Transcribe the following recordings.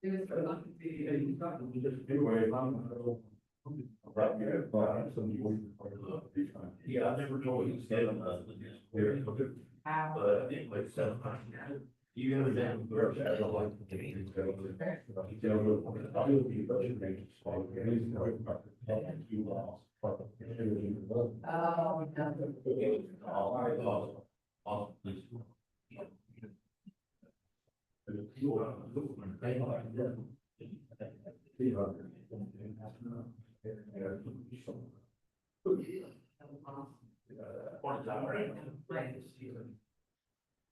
Anyway, yeah, I never told you. But anyway, so. You gotta then.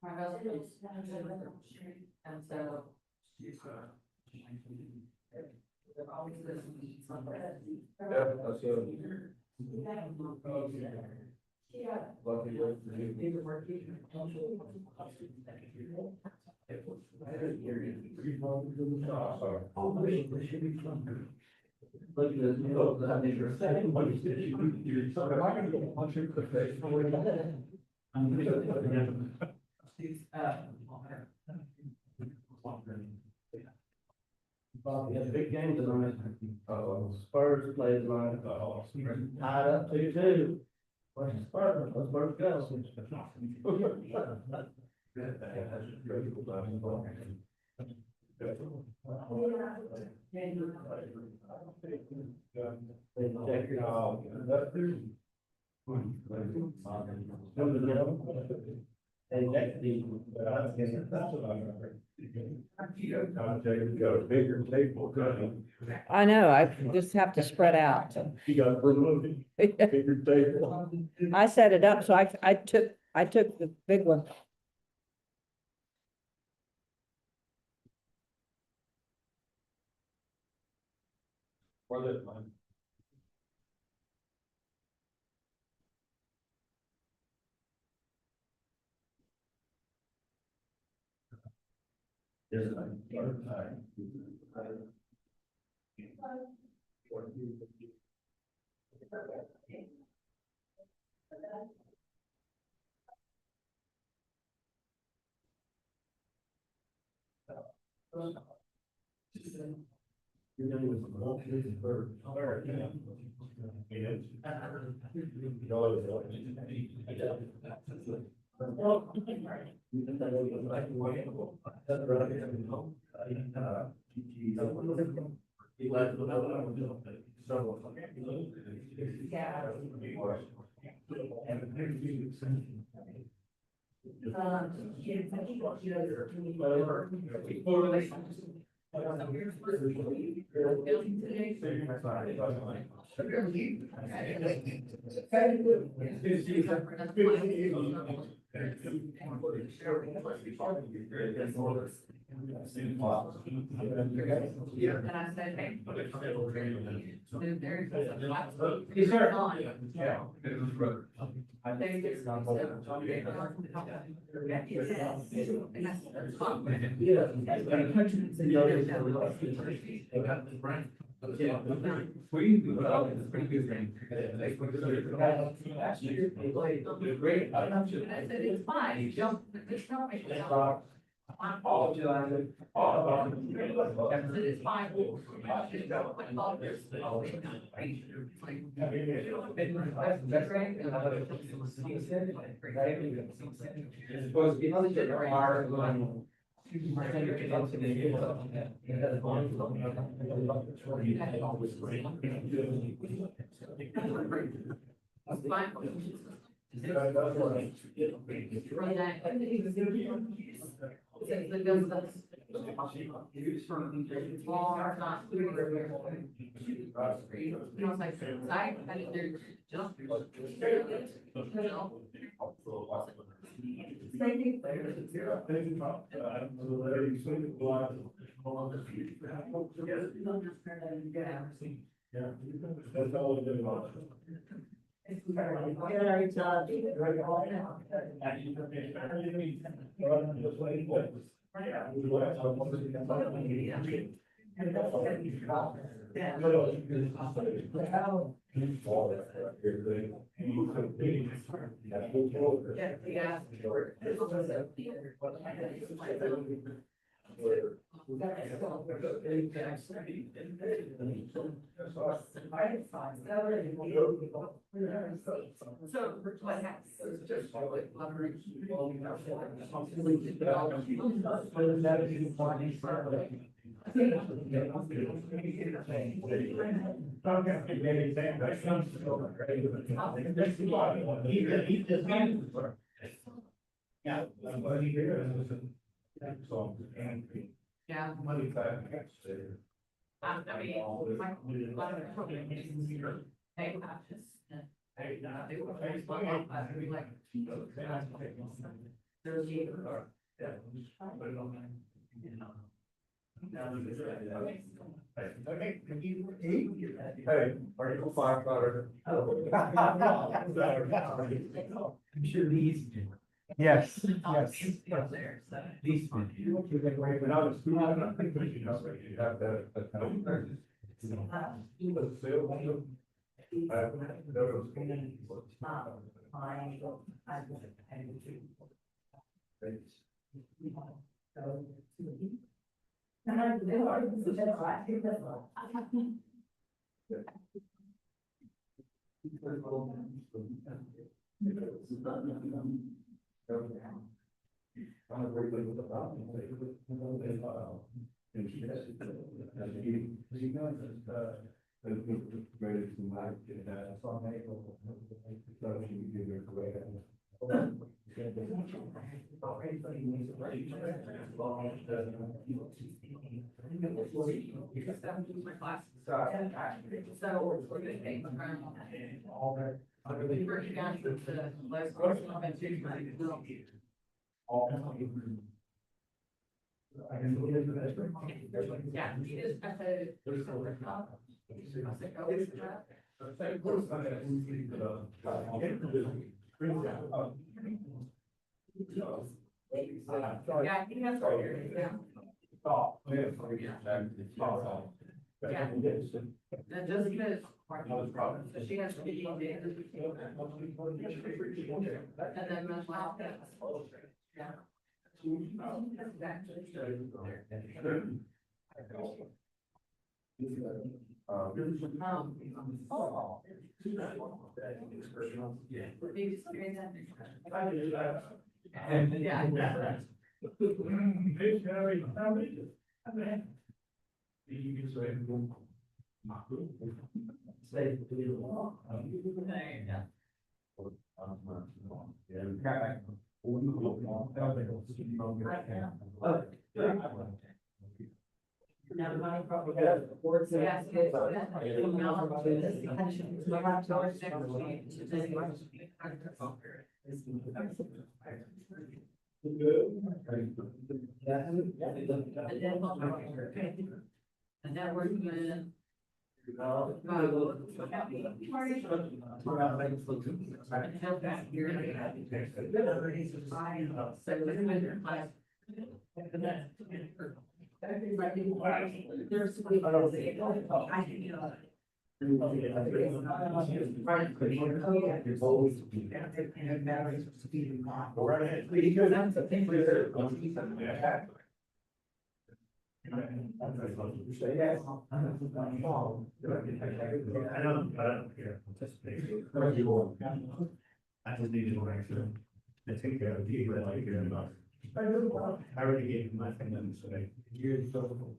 My husband is, and so. They're always listening to something. Yeah, that's Big game tonight. Spurs play tonight. Tied up 2-2. Where's the Spurs? Let's Spurs go. Hey, next team. Got a bigger table. I know, I just have to spread out. You got a bigger table. I set it up, so I took the big one. And I said, hey. Yes, sir. Yeah. I think it's not. Pretty good game. Last year, they played great. I said, it's fine, you don't, there's no. All July. It's fine. So, what happens? Yeah. Yeah. I mean, my, a lot of the programs, hey, I just, they were very fun, like, there's Hey, Article 5, Carter. I'm sure these. Yes, yes. These. When I was school, I don't think we should have that. my class. So, we're gonna take them around. First down to the last question, I've been to, yeah, it is, I said. I said, oh, it's yeah, he has. Yeah. Yeah. And just because. So she has to be. And then mental health. Yeah. And then we're gonna. I just needed to actually, I take care of people that like it. I already gave him my thing today. Years ago.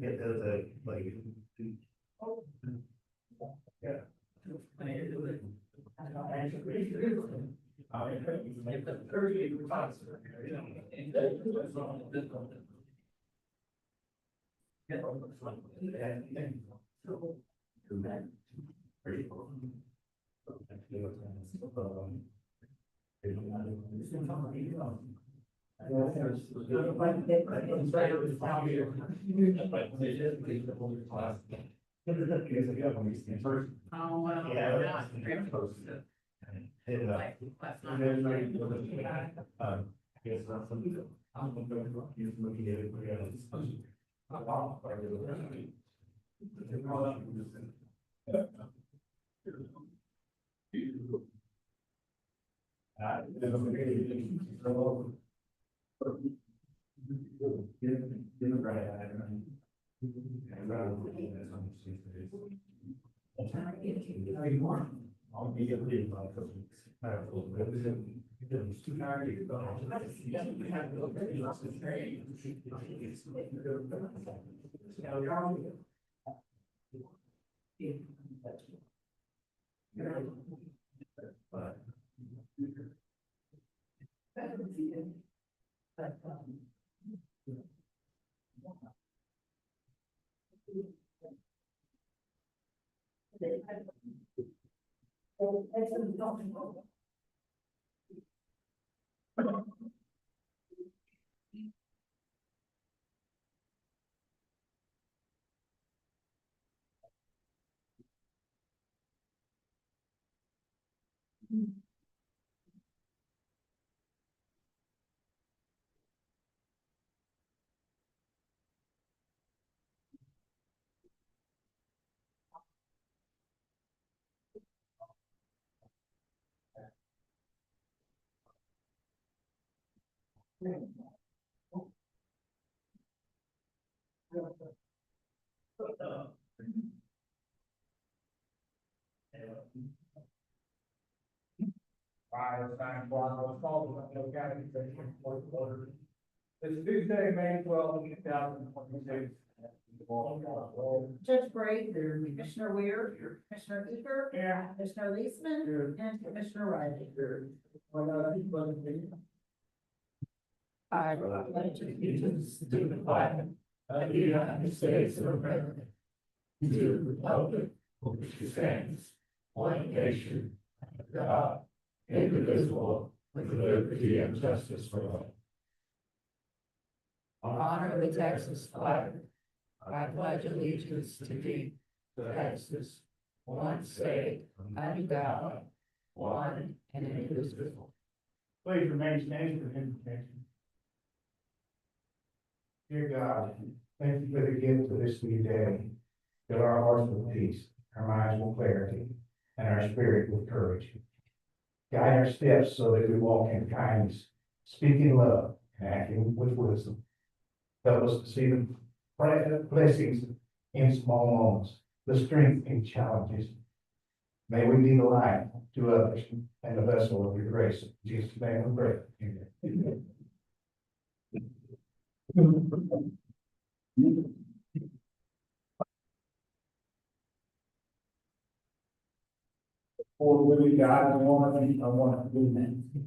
Get those, like. Yeah. It's Tuesday, May 12th, 2026. Judge Gray, Commissioner Weir, Commissioner Eager, Yeah. Commissioner Leesman, and Commissioner Riley. I pledge allegiance to the flag of the United States of America, to the republic for which it stands, one nation, under God, indivisible, with liberty and justice for all. honor the Texas flag. I pledge allegiance to thee, Texas, one state, under God, one and indivisible. Please remain standing for invocation. Dear God, thank you for the gift of this new day. Fill our hearts with peace, our minds with clarity, and our spirit with courage. Guide our steps so that we walk in kindness, speak in love, and acting with wisdom. Help us to see the blessings in small moments, the strength in challenges. May we be the light to others and the vessel of your grace. In Jesus' name we pray. Amen. For really God, I want to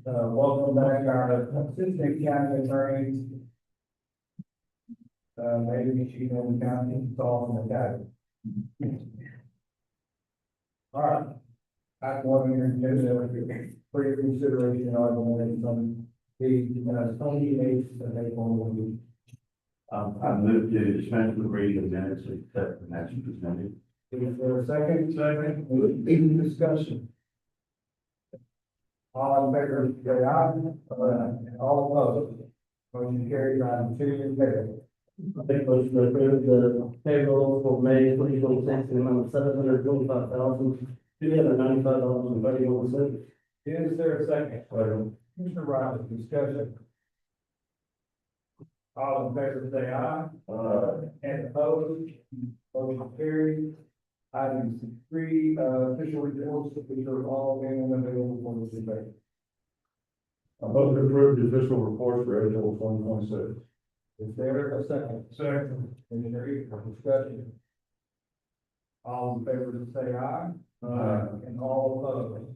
welcome back our assistant county attorney. Maybe she can county install in the county. All right. I want to introduce for your consideration on the Tony H. and April. I move to dispense with reading of minutes, except for next presented. Is there a second? Second. Any discussion? All in favor, say aye. All opposed. Motion carried on two carried. I think motion to approve the payroll for May 2026 in the amount of $725,295.31. Is there a second? Commissioner Riley, discussion. All in favor, say aye. And opposed, motion carried. Item 3, official reports, which are all being available for this debate. I vote to approve the official report for April 2026. Is there a second? Second. Any further discussion? All in favor, say aye. And all opposed.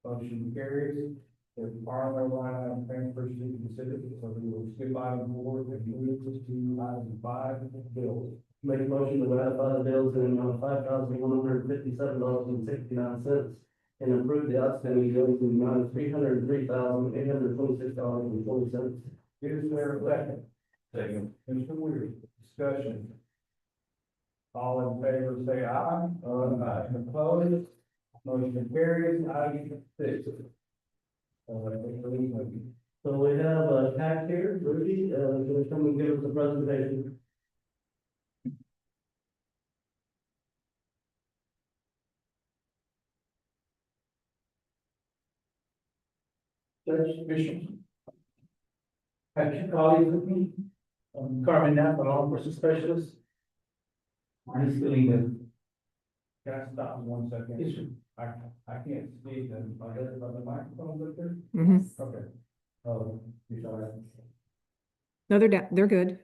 Motion carries. There are no line item transfers to be considered, so we will skip item 4 and move to item 5, bills. Make a motion to ratify the bills in the amount of $5,157.69 and approve the outstanding bills in the amount of $303,826.40. Is there a second? Second. Mr. Weir, discussion. All in favor, say aye. And opposed, motion carries. Item 6. So we have a tax here, Rudy, going to come and give us a presentation. Judge Bishop. have two colleagues with me, Carmen Knapp, a law enforcement specialist. Marty Scalina. Can I stop you 1 second? Yes, sir. I can't see the, the microphone up there? Mhm. Okay. Oh, you saw that? No, they're good.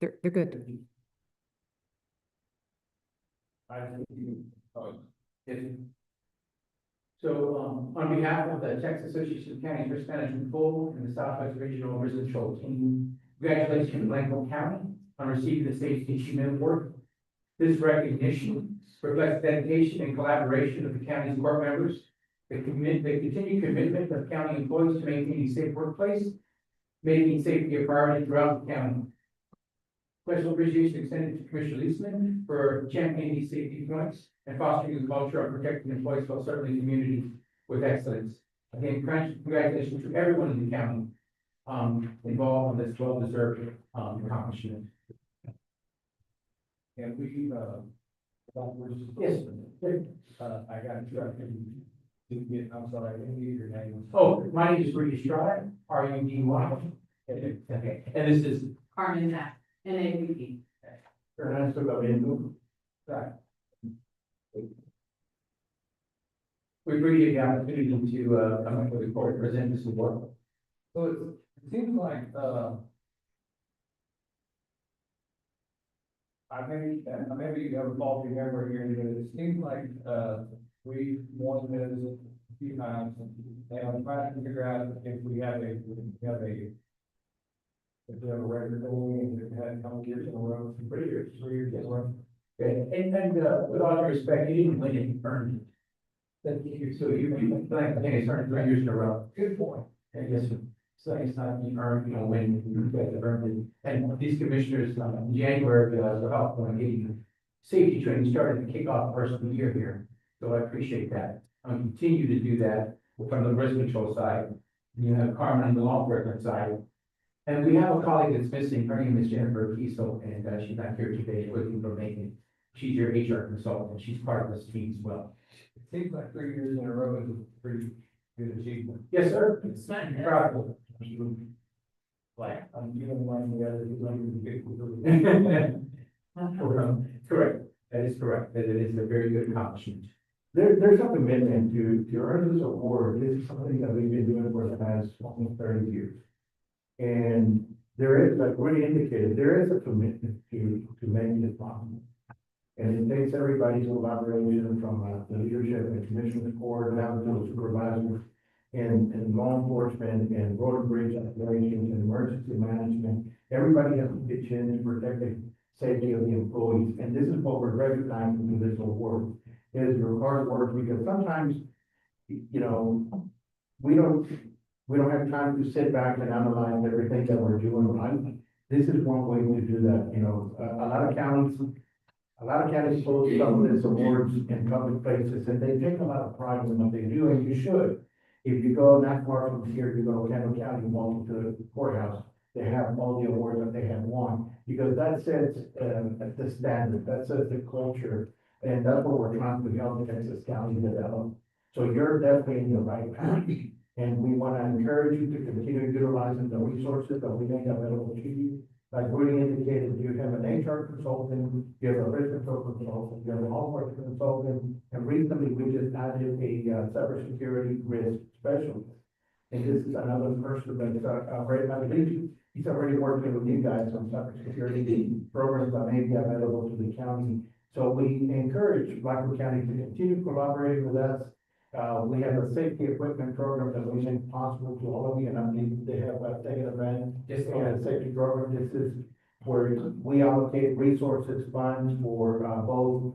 They're good. I think you, oh, Yes. So, on behalf of the Texas Association of County Risk Management Board and the Southwest Regional Risk Control Team, congratulations to Blanco County on receiving the Safety Achievement Award. This recognition reflects dedication and collaboration of the county's board members, the continued commitment of county employees to maintaining a safe workplace, making safety a priority throughout the county. Special appreciation extended to Commissioner Leisman for championing these safety points and fostering a culture of protecting employees while serving the community with excellence. Again, congratulations to everyone in the county involved in this well-deserved accomplishment. and we, Yes. I got instructed to get, I'm sorry, I didn't get your name. Oh, my name is Rudy Estrada, R-U-D-Y. Okay, and this is. Carmen Knapp, NAVP. Ernesto Galindo. Right. We appreciate the opportunity to, come to the court, present this award. So it seems like, maybe you have a faulty memory here, but it seems like, we wanted this a few times, and I'm trying to figure out if we have a record going, and if we had a couple years in a row, 3 years in a row. Okay, and, with all due respect, you didn't win it, you earned it. So you, I think it's earned 3 years in a row. Good point. I guess, so it's not you earned, you know, when you guys have earned it. And these commissioners, in January, were helpful in getting safety training started to kick off the first of the year here. So I appreciate that. I'll continue to do that from the risk control side. You have Carmen on the law enforcement side. And we have a colleague that's missing, her name is Jennifer Kiesel, and she's not here today, looking for maintenance. She's your HR consultant, she's part of this team as well. It seems like 3 years in a row is a pretty good achievement. Yes, sir. It's fun. Proud of Like, I'm giving one the other, he's like, you. Correct, that is correct, that it is a very good accomplishment. There's a commitment to earn this award. This is something that we've been doing for the past almost 30 years. And there is, like Woody indicated, there is a commitment to making it possible. And it takes everybody's collaboration from the leadership and commissioner's board, down to the supervisors, and law enforcement, and road and bridge operations, and emergency management. Everybody has to pitch in to protect the safety of the employees. And this is what we're recognizing through this award, is your hard work, because sometimes, you know, we don't have time to sit back and analyze everything that we're doing right. This is one way to do that, you know, a lot of counties post some of these awards in public places, and they take a lot of pride in what they do, and you should. If you go not far from here, you go to Kendall County, walk to the courthouse, they have all the awards that they have won, because that sets, the standard, that sets the culture, and that's what we're trying to help Texas County develop. So you're definitely in the right path, and we want to encourage you to continue utilizing the resources that we make available to you. Like Rudy indicated, you have an HR consultant, you have a risk control consultant, you have an law enforcement consultant, and recently we just added a cybersecurity risk specialist. And this is another person that's, I believe he's already working with you guys on cybersecurity programs that may be available to the county. So we encourage Blackwood County to continue collaborating with us. We have a safety equipment program that we make possible to all of you, and I believe they have taken advantage. Yes, Of the safety program. This is where we allocate resources, funds for, both,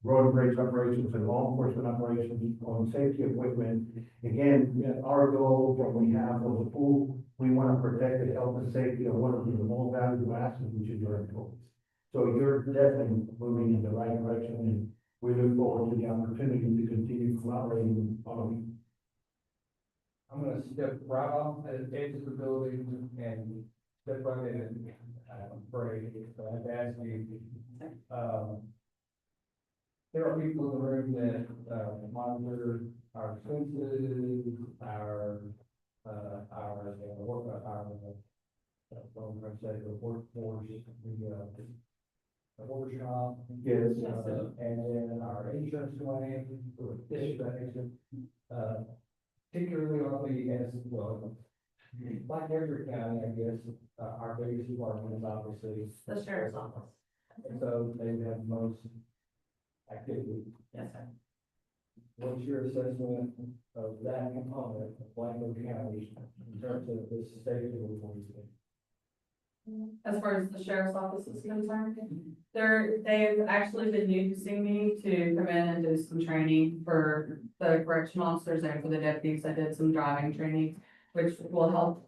road and bridge operations and law enforcement operations on safety equipment. Again, our goal, what we have for the pool, we want to protect the health and safety of one of the most valuable assets, which is your employees. So you're definitely moving in the right direction, and we look forward to the opportunity to continue collaborating with all of you. I'm gonna step right off the edge of the building and step right in and pray. So I have to ask you, there are people in the room that, monitor our senses, our, I'm gonna say the workforce, the workshop. Yes. And then our insurance claim, for this, particularly on the, as well, like every county, I guess, our biggest department is obviously, The sheriff's office. so they have most activity. Yes, sir. What's your assessment of that component of Blanco County in terms of the state of the As far as the sheriff's office is concerned, they've actually been using me to come in and do some training for the correction officers and for the deputies. I did some driving training, which will help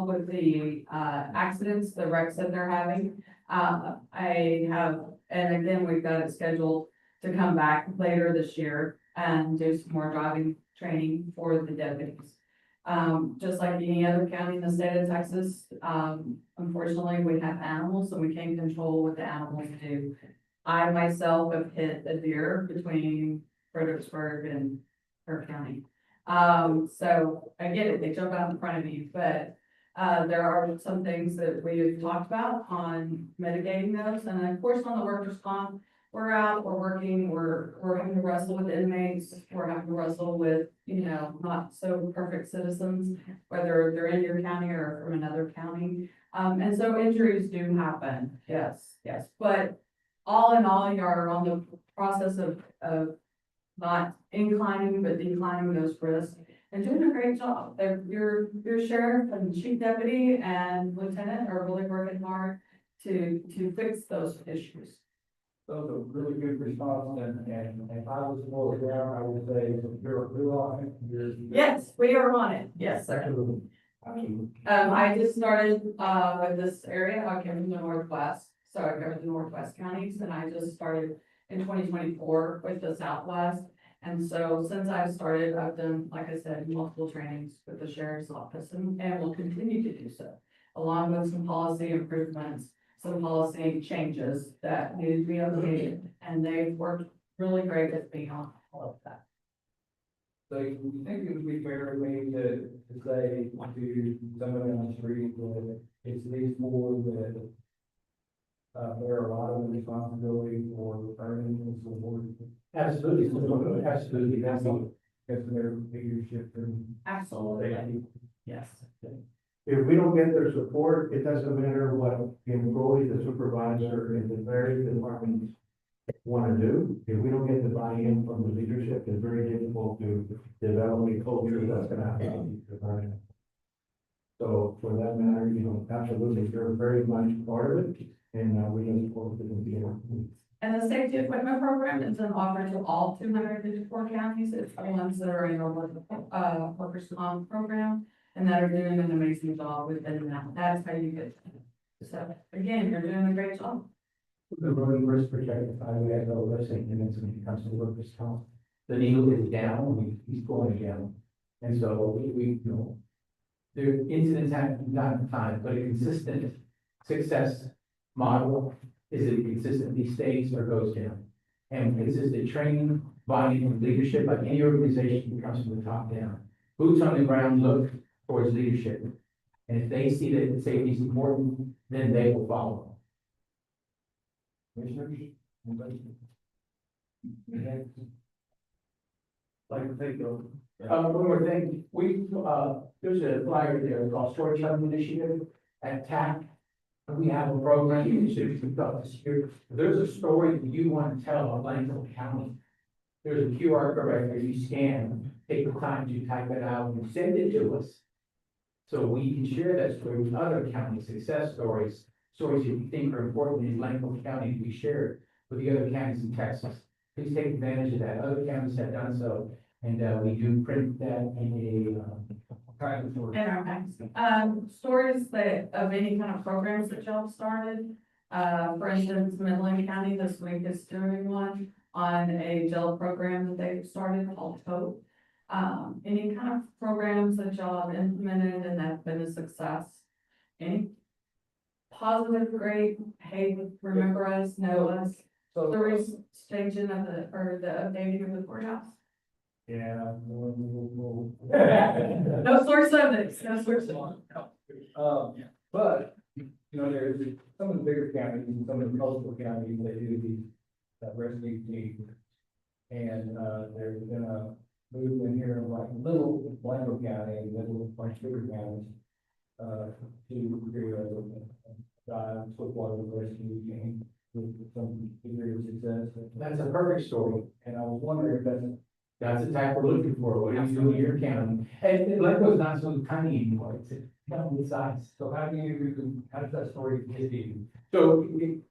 with the, accidents, the wrecks that they're having. I have, and again, we've got it scheduled to come back later this year and do some more driving training for the deputies. Just like any other county in the state of Texas, unfortunately, we have animals and we can't control what the animals do. I myself have hit a deer between Fredericksburg and Kirk County. So I get it, they jump out in front of you, but there are some things that we have talked about on mitigating those. And of course, on the workers' comp, we're out, we're working, we're having to wrestle with inmates, we're having to wrestle with, not so perfect citizens, whether they're in your county or from another county. And so injuries do happen, yes, but all in all, you're on the process of not inclining, but declining those risks and doing a great job. Your sheriff and chief deputy and lieutenant are really working hard to fix those issues. Those are really good response, and if I was more down, I would say, you're on it, Yes, we are on it. Yes, sir. I just started, with this area. I came from the Northwest, so I covered the Northwest counties, and I just started in 2024 with the Southwest. And so since I've started, I've done, like I said, multiple trainings with the sheriff's office and will continue to do so, along with some policy improvements, some policy changes that need to be updated, and they've worked really great with me on all of that. So you think it would be fair to me to say to somebody on the street that it's these four that bear a lot of responsibility for earning and support? Absolutely, That's all, because their leadership and. Absolutely, yes. If we don't get their support, it doesn't matter what the employee, the supervisor, and the various departments want to do. If we don't get the buy-in from the leadership, it's very difficult to develop a culture that's gonna happen. So for that matter, absolutely, you're very much part of it, and we look forward to the. And the safety equipment program is an offer to all 254 counties. It's the ones that are in our workers' comp program and that are doing an amazing job within that. That's how you get. So again, you're doing a great job. The road risk protected by we have no listening, and it's when it comes to workers' comp. The needle is down, he's going down, and so we the incidents happen from time to time, but a consistent success model is it consistently stays or goes down. And consistent training, buy-in from leadership, like any organization comes from the top down. Boots on the ground look towards leadership. And if they see that safety is important, then they will follow. Commissioners? Anybody? Like to take over. One more thing, there's a flyer there called Storytelling Initiative at TAC. We have a program, you should conduct this year. If there's a story that you want to tell of Blanco County, there's a QR code right there, you scan, take the time to type it out and send it to us. So we can share that story with other county success stories that you think are important in Blanco County to be shared with the other counties in Texas. Please take advantage of that. Other counties have done so, and we do print that in Kind of story. And our magazine. Stories of any kind of programs that y'all started. For instance, Midland County this week is doing one on a jail program that they've started called HOPE. Any kind of programs that y'all have implemented and that have been a success. Any positive, great, hey, remember us, know us, So, stories changing of the updating of the courthouse. Yeah. No source of this, no source of it. But, you know, there's some of the bigger counties and some of the coastal counties that do these, rescue teams. And, there's been a movement here in like little Blanco County and little like bigger counties, to create a dive football rescue team with some degree of success. That's a perfect story. And I was wondering if That's the type we're looking for. What do you do in your county? And Glencoe's not so tiny anymore. It's a county size. so how does that story get to you? So,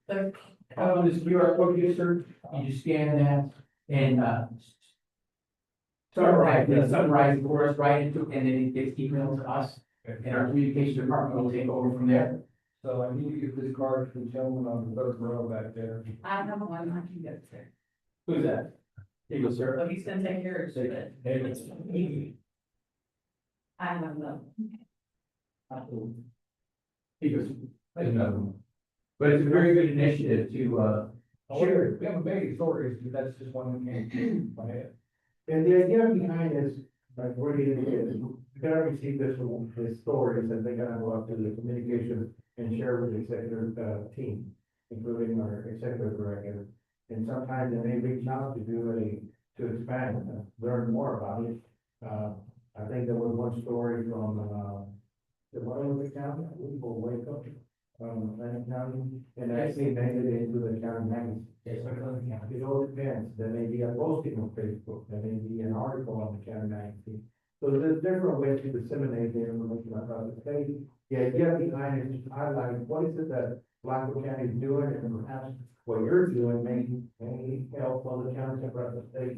The- on this QR code you search, you scan that and, summarize for us, right into, and then it gets emailed to us. And our communication department will take over from there. So I need to get this card to the gentleman on the third row back there. I have one, I can get it there. Who's that? Here you go, sir. So he's gonna take care of it. I have them. He goes, there's another one. But it's a very good initiative to, Sure, we have a many stories, but that's just one that came to my head. and the idea behind is, like, what do you do? You gotta receive this stories, and they gotta go up to the communication and share with the executive, team, including our executive director. And sometimes they may reach out to expand, learn more about it. I think there was one story from, the Wyoming County, Waco, Atlantic County, and actually made it into the county magazine. It all depends, there may be a posting on Facebook, there may be an article on the county magazine. So there's different ways to disseminate the information about the state. The idea behind it is to highlight what is it that Blanco County is doing, and perhaps what you're doing may help other counties across the state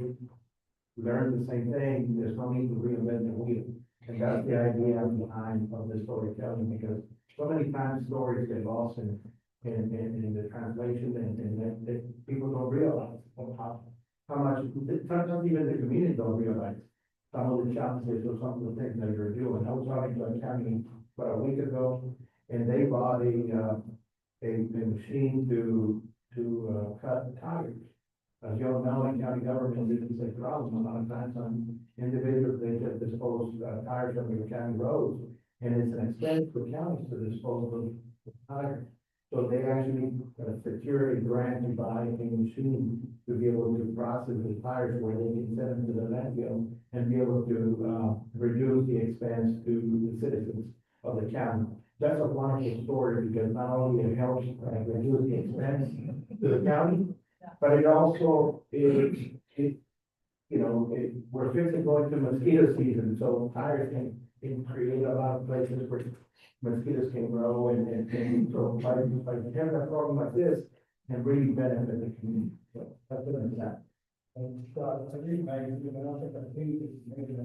learn the same thing. There's no need to reinvent the wheel. And that's the idea behind of the storytelling, because so many times stories get lost in the translation, and that people don't realize how much, sometimes even the community don't realize some of the challenges or some of the things that you're doing. I was talking to a county about a week ago, and they bought a machine to cut tires. As you all know, in county government, this is a problem. A lot of times on individuals, they just dispose tires on your county roads. And it's an expense for counties to dispose of tires. So they actually secure a grant to buy a machine to be able to process the tires where they can send them to the landfill and be able to reduce the expense to the citizens of the county. That's a wonderful story, because not only it helps reduce the expense to the county, but it also we're fixing going to mosquito season, so tires can create a lot of places where mosquitoes can grow, and so by having a program like this can really benefit the community. So that's what I'm saying. And so I agree, Maggie, but I don't think I think it's maybe the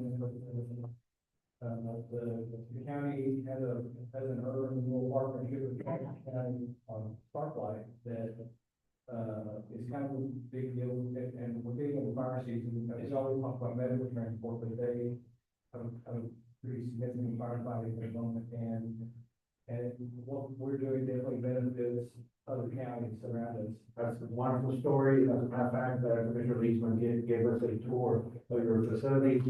county has an urban rural partnership with the county on Sparklight that is kind of a big deal, and we're getting in the fire season. It's always talked about medical transport, but they have a pretty significant firefighting at the moment, and what we're doing definitely benefits other counties around us. That's a wonderful story. As a matter of fact, Commissioner Leesman gave us a tour of your facility,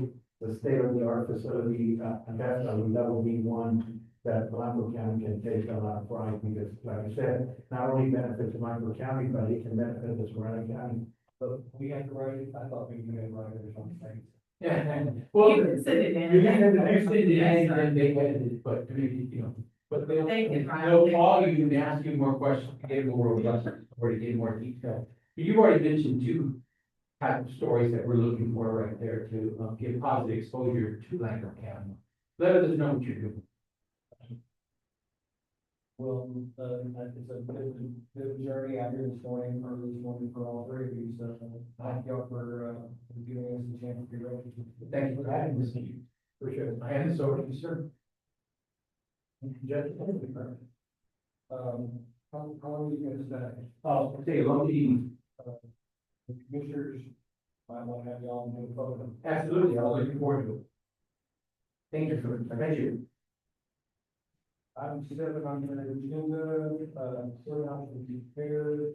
the state-of-the-art facility, and definitely that will be one that Blanco County can take a lot of pride, because like I said, not only benefits Blanco County, but it can benefit the surrounding county. But we have to write it, I thought we could write it or something. Yeah, well, You can send it in. you can send it in, and they edit it, but, I mean, but they'll call you and ask you more questions, to get more robust, or to get more detail. But you've already mentioned two type of stories that we're looking for right there to give positive exposure to Blanco County. Let us know what you're doing. Well, it's a good journey out here this morning, early this morning for all three of you, so thank y'all for giving us a chance to be ready. Thank you for having us. Appreciate it. I hand this over to you, sir. Judge. How long are you gonna stay? Oh, okay, long evening. The commissioners might want to have y'all in the photo. Absolutely, I'm looking forward to it. Thank you. Item 7 on the agenda, sort out the repairs,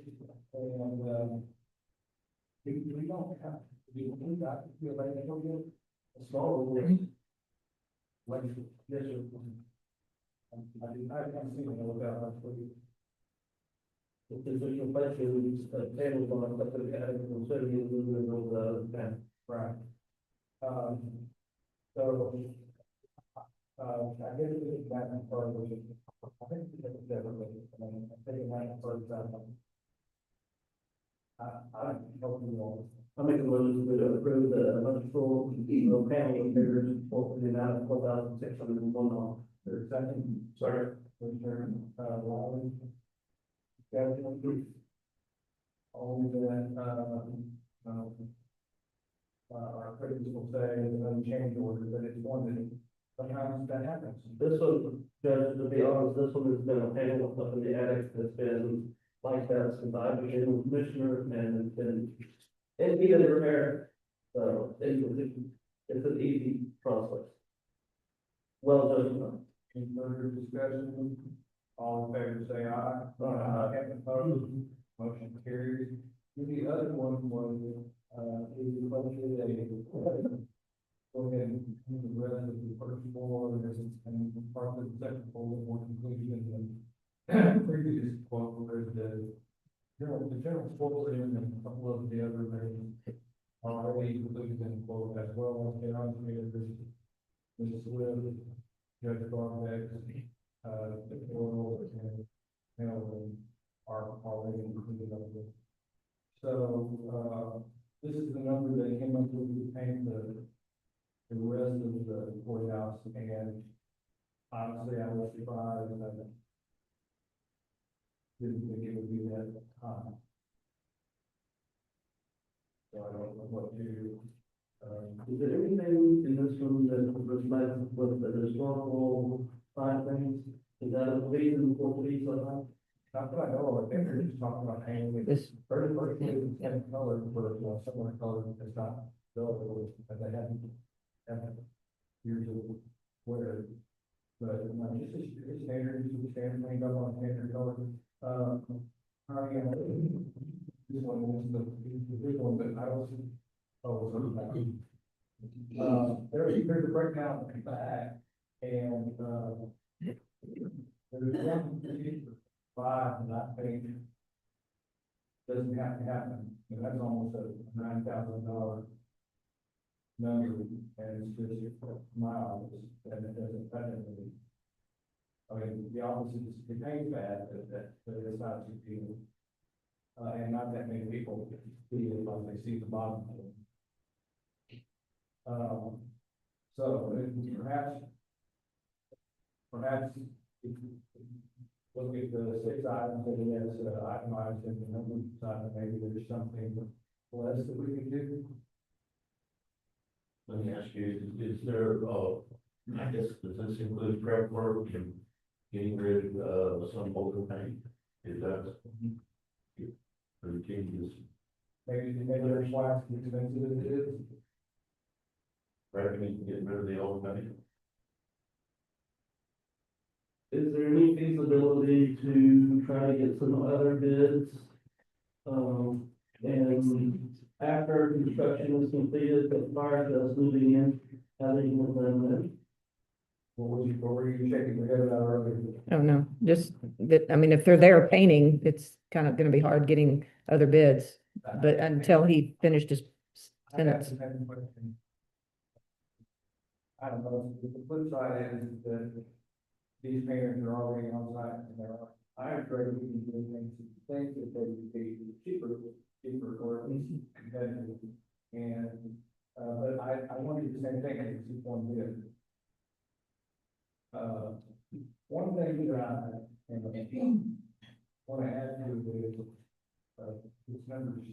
and, we don't have, We got, feel like they don't get a small one. Like, yes, sir. I haven't seen it, look out, that's what you. If there's a question, tables on, but the, consider you moving over the, right. So, I guess it's that part of it. I think it's definitely, I mean, I think that part of that. I hope you all. I make a motion to approve the electrical, panel repairs, both in the amount of $4,601. There's second. Sorry. Return, Lowry. Only that, our critics will say it's a change order, but it's one that sometimes that happens. This one, Judge, to be honest, this one has been a panel up in the attic that's been like that since I've been commissioner, and it's been, and even the repair, so it's an easy process. Well done. Any further discussion? All in favor, say aye. Aye. Opposed? Motion carries. The other one was, is the budget a, go ahead and do the rest of the first floor, and part of the second floor, more conclusion than previous quote, where the general quote and a couple of the other variants are already included in the quote as well. And I'm here, Mrs. Swift, Judge Garbeck, the oil and Melvin are already included up there. So, this is the number that came up with to paint the rest of the courthouse, and honestly, I was surprised that I didn't think it would be that high. So I don't know what to, is there anything in this room that reflects with the historical side of things? Is that a reason for police or not? Not that I know of, I think they're just talking about painting it. This, Very first, and color, for similar color, it's not built, but they haven't years of wear. But, it's standard, it's standard, thing up on standard color. This one is the big one, but I also, there's a breakdown in the back, and, there's one, five, and I think doesn't have to happen, and that's almost a $9,000 number, and it's just my office, and it doesn't, that doesn't. I mean, the office is, it pays bad, but it's not too deal. And not that many people see it, like they see the bottom of it. So perhaps, if you look at the 6 items that he has itemized in the number side, maybe there's something less that we can do. Let me ask you, is there, I guess, does this include prep work and getting rid of some older paint? Is that routine? Maybe there's twice as expensive as it is. Prepping, getting rid of the old paint? Is there any feasibility to try to get some other bids? And after construction is completed, the fire is moving in, having them then? What were you checking your head out earlier? oh no, just that, I mean, if they're there painting, it's kind of gonna be hard getting other bids, but until he finished his sentence. I don't know, the flip side is that these painters are already on site, and there are, I agree, we can do things, think that they would be cheaper or at least competitive. And, but I want to do the same thing, it's just one bid. One thing that I want to add to is, this number's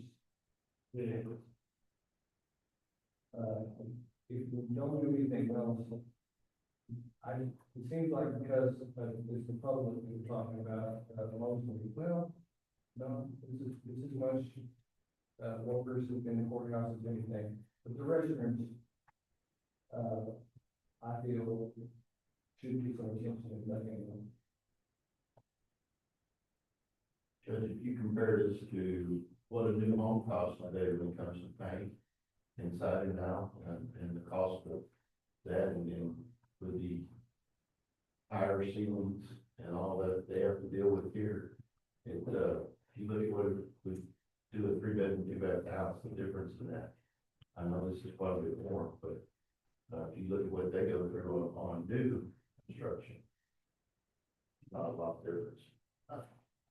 big. If we don't do anything else, it seems like because it's the public we're talking about, mostly, well, no, this is much, workers in the courthouse as anything, but the residents, I feel should be some attention to nothing. Judge, if you compare this to what a new home costs today when it comes to paint, inside and out, and the cost of that, and then with the higher ceilings and all that they have to deal with here. It, if you look at what we do a 3-bedroom, 2-bath house, the difference in that. I know this is quite a bit more, but, if you look at what they go through on new construction, not a lot difference.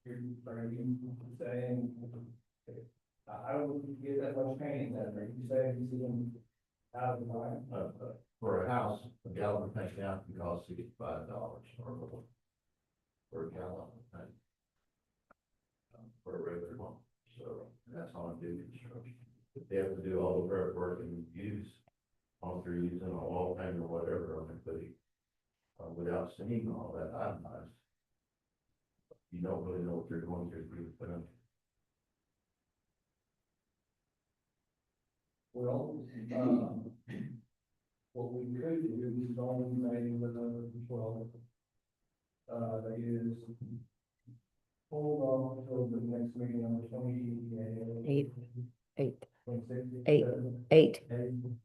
You're saying, I don't get that much pain then, are you saying you see them out of the line? For a house, a gallon of paint now can cost $65 or more for a gallon of paint. For a regular one, so that's on new construction. They have to do all the prep work and use, if they're using a wall paint or whatever on it, but without seeing all that itemized, you don't really know what you're going through. Well, what we could do is only maybe with a 12. That is, hold on until the next meeting on the 28th. Eight, 26th, Eight. 27th, eight. And,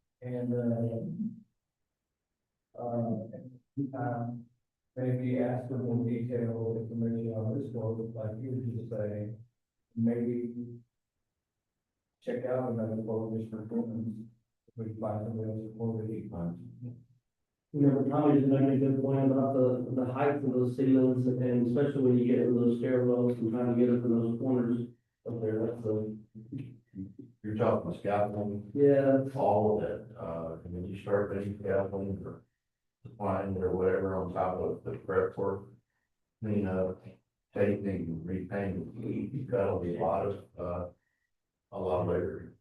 maybe ask for more detailed information on this one, like you just say, maybe check out another quote just for Clinton's. We find somebody else for the heat pumps. You know, Tommy just made a good point about the height of those ceilings, and especially when you get into those stairwells and trying to get up in those corners up there, that's You're talking scaffolding, yeah. all of that, and then you start putting scaffolding or supplying or whatever on top of the prep work, clean up, taping, repainting, you've got a lot of labor.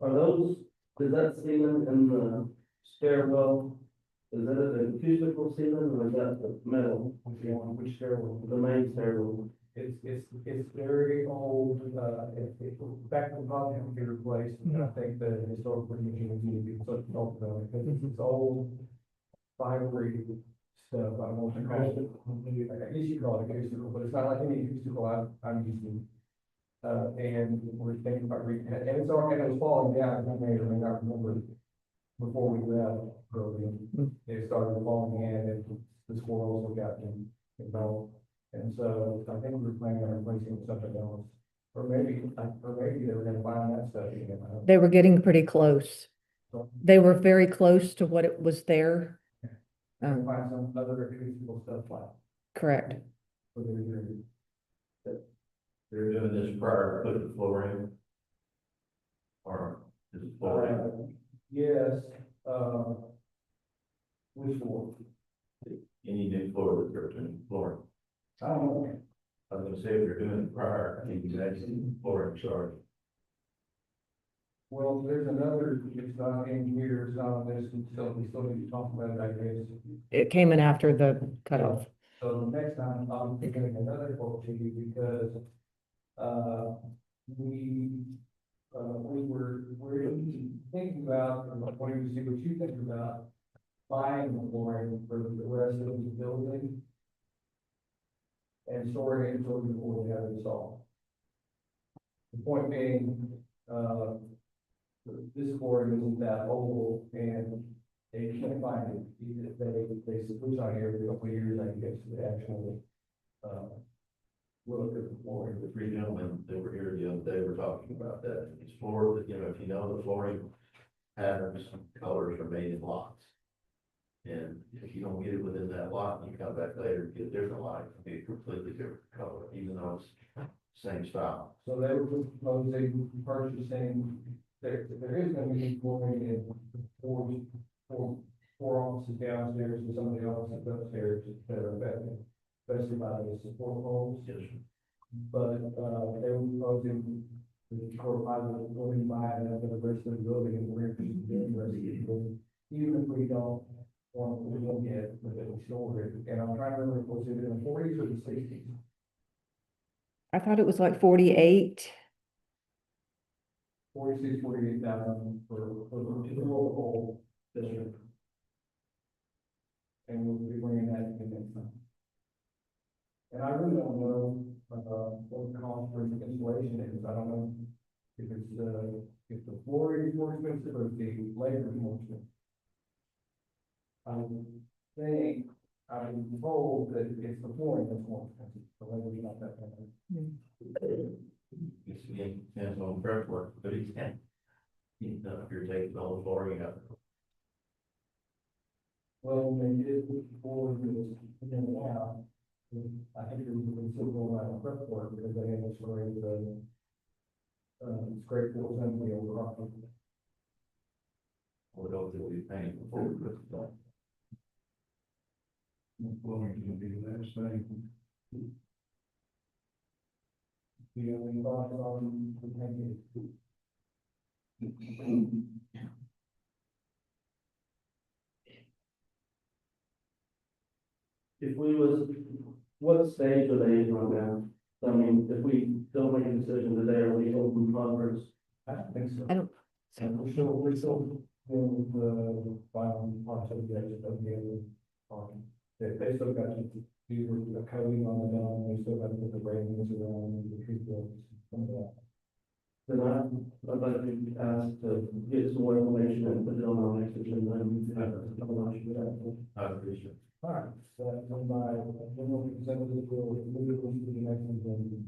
Are those, is that ceiling in the stairwell, is that an acoustical ceiling or is that the metal? Which stairwell? The main stairwell? It's very old, it's back to the bottom of the replaced, and I think the historical commission needs to be put off though, because it's old, fibery stuff, I don't know what to call it. I guess you call it acoustical, but it's not like any acoustical I'm used to. And we're thinking about and it's already, it was falling down, I may or may not remember, before we left, earlier, it started falling in, and the squirrels have gotten involved. And so I think we were planning on replacing it with something else, or maybe they were gonna find that stuff again. I don't know. They were getting pretty close. They were very close to what it was there. Find some other acoustical stuff like, Correct. for the, They're doing this prior to putting the floor in. Or is the floor in? yes, which one? Any new floor that they're doing flooring. I don't know. I was gonna say, if you're doing it prior, I think you actually flooring, sorry. Well, there's another, it's not in here, it's not on this, so we still need to talk about it, I guess. It came in after the cutoff. So the next time, I'll be getting another quote to you because, we're thinking about, or wanting to see what you think about buying the flooring for the rest of the building and storing it until before we have it installed. The point being, this flooring isn't that old and they can't find it. They switch on here every couple of years, I guess, the actual, look at the flooring. The three gentlemen that were here the other day were talking about that. It's floor, that, if you know the flooring patterns, colors are made in lots. And if you don't get it within that lot, and you come back later, and get a different lot, it can be a completely different color, even though it's same style. So they were proposing purchasing, there is gonna be flooring in four offices downstairs and some of the offices upstairs that are affected, especially by the support poles. Yes, But, they were proposing the core positive going by and the rest of the building and we're interested in the rest of the building. Even if we don't want, we don't get, but it we store it. And I'm trying to remember, was it in the 40s or the 60s? I thought it was like 48. 46, 48,000 for the whole district. And we'll be bringing that in next time. And I really don't know, what the cost for the installation is, I don't know if the floor is more expensive or if the labor is more expensive. I think, I'm told that it's the flooring that's more expensive, the labor's not that bad. It's again, depends on prep work, but it can. If you're taking all the flooring out. Well, when they did the floor, it was in and out. I think it was a considerable amount of prep work because they had to spray the scrape floors and the old rock. Or those that we paying before we put it on. Flooring can be the last thing. Do you have any thoughts on the painting? If we was, what stage are they in right now? I mean, if we don't make a decision today, are we open conference? I don't think so. I don't- And we're still doing the final parts of the other. They still got to do the coating on the dome, they still got to put the railings around the tree fields, some of that. Then I'd like to ask to get some more information and put it on our next agenda and have a couple of issues. I appreciate it. All right, so that's on my, general consent of the bill, move it on to the next agenda.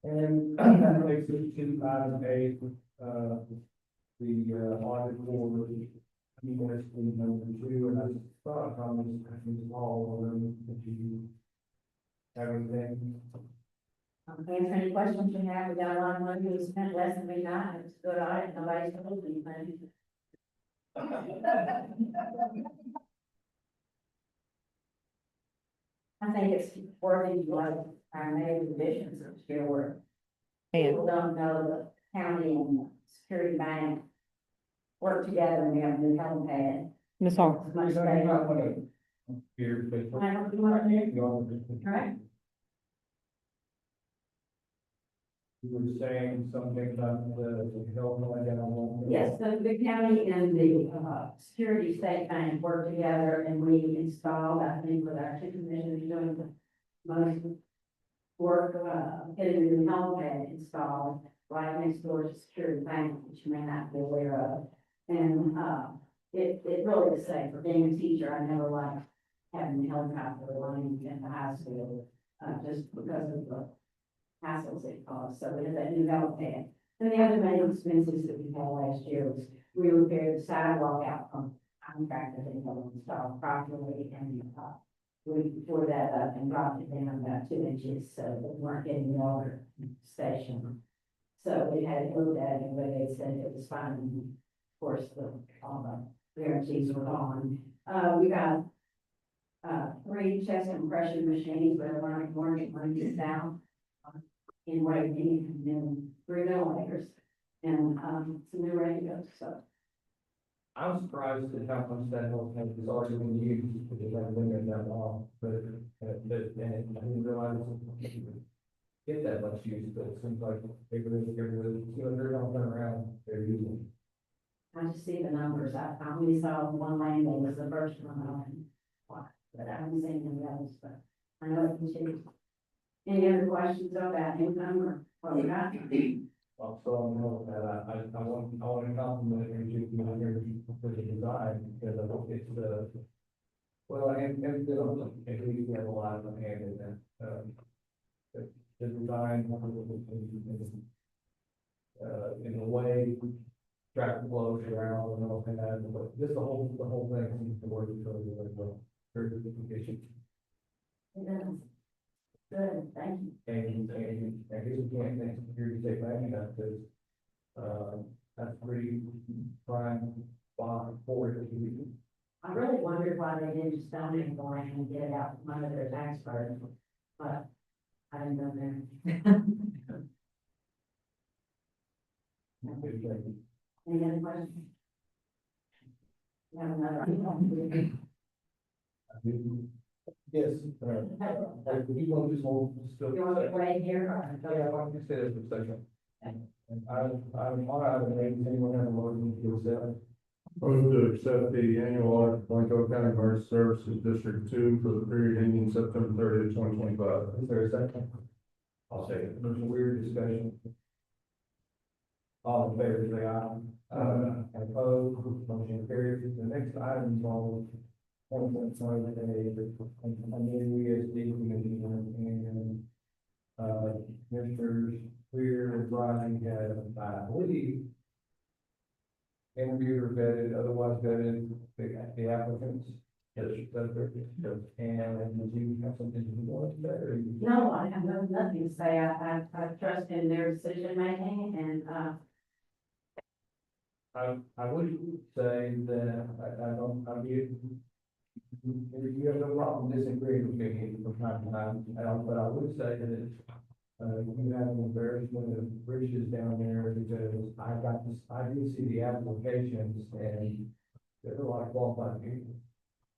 And that takes us to item eight, the audit for municipal number two, and I thought on this, I think all of them, that you have anything. Answer any questions you have, we got a lot of money, we spent less than we got, it's a good audit, nobody's told anything. I think it's worthy of like our main divisions of your work. And People don't know the county and Security Bank work together, and we have a new help pad. Ms. Hall, It's much better. Here, but. I don't, you want to, right? You were saying something about the health and that. Yes, so the county and the, Security State Bank work together, and we installed, I think, with our two commissioners doing the most work, getting the new home pad installed right next door to Security Bank, which you may not be aware of. And, it really is safe. For being a teacher, I never liked having a helicopter running in the high school, just because of the hassles it caused. So we have that new helipad. And the other main expenses that we had last year was we repaired the sidewalk out from contractor that was installed properly, and, we tore that up and dropped it down about 2 inches, so that we weren't getting water station. So we had to move that, and they said it was fine. And of course, all the guarantees were gone. We got 3 chest compression machines, but we're going to get down in waiting, and then 3 ventilators and some new radios. So I'm surprised at how much that health has already been used, because I haven't been there that long, but, and I didn't realize it get that much use, but it seems like they're not going around, they're using. I just see the numbers. I only saw one lane that was the first one, but I haven't seen any others, but I know it continues. Any other questions about income or what we got? Also, I know that I want to compliment you for the design, because I think it's, well, and at least we have a lot of hand in that, the design, in the way traffic flows around and all that, but just the whole thing seems to work really well. Very good application. It does. Good, thank you. And I guess we can't thank Security State Bank enough, because, that's pretty prime spot for it. I really wondered why they didn't just donate the land and get it out from under their tax burden, but I didn't go there. Any other questions? We have another. Yes, you want to just hold, still. You want to wait here or? Yeah, why don't you say that for a second? And I'm on item eight, does anyone have a motion to accept? Move to accept the annual audit for Blanco County Emergency Services District 2 for the period ending September 30th, 2025. Is there a second? I'll say it. There's a weird discussion. All in favor, say aye. Opposed, motion carries. The next item is on appointment for a new ESD commissioner and, Commissioners Weir and Riley have, I believe, interviewed or vetted, otherwise vetted the applicants. Yes, That's correct. And did you have something you wanted to say, or you? No, I have nothing to say. I trust in their decision making and, I would say that I don't, you have no problem disagreeing with me from time to time, but I would say that you have an embarrassment of riches down there because I did see the applications and there are a lot of qualified people.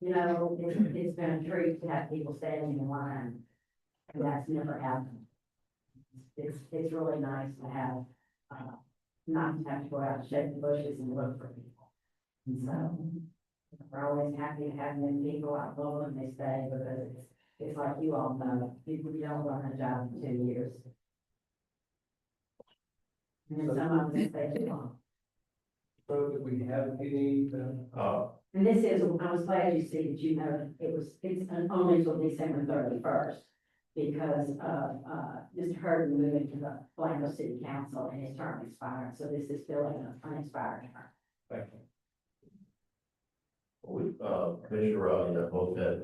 you know, it's been a treat to have people standing in line. And that's never happened. It's really nice to have, not to have to go out and shake the bushes and look for people. And so, we're always happy to have them people out low and they stay because it's like you all know, people don't run a job in 2 years. And then some of them stay too long. So that we have any, And this is, I was glad you see that you know, it's only until December 31st. Because of, Mr. Hurd moving to the Blanco City Council and his term expired, so this is filling an unexpired term. thank you. We, Commissioner Rowley and I both had,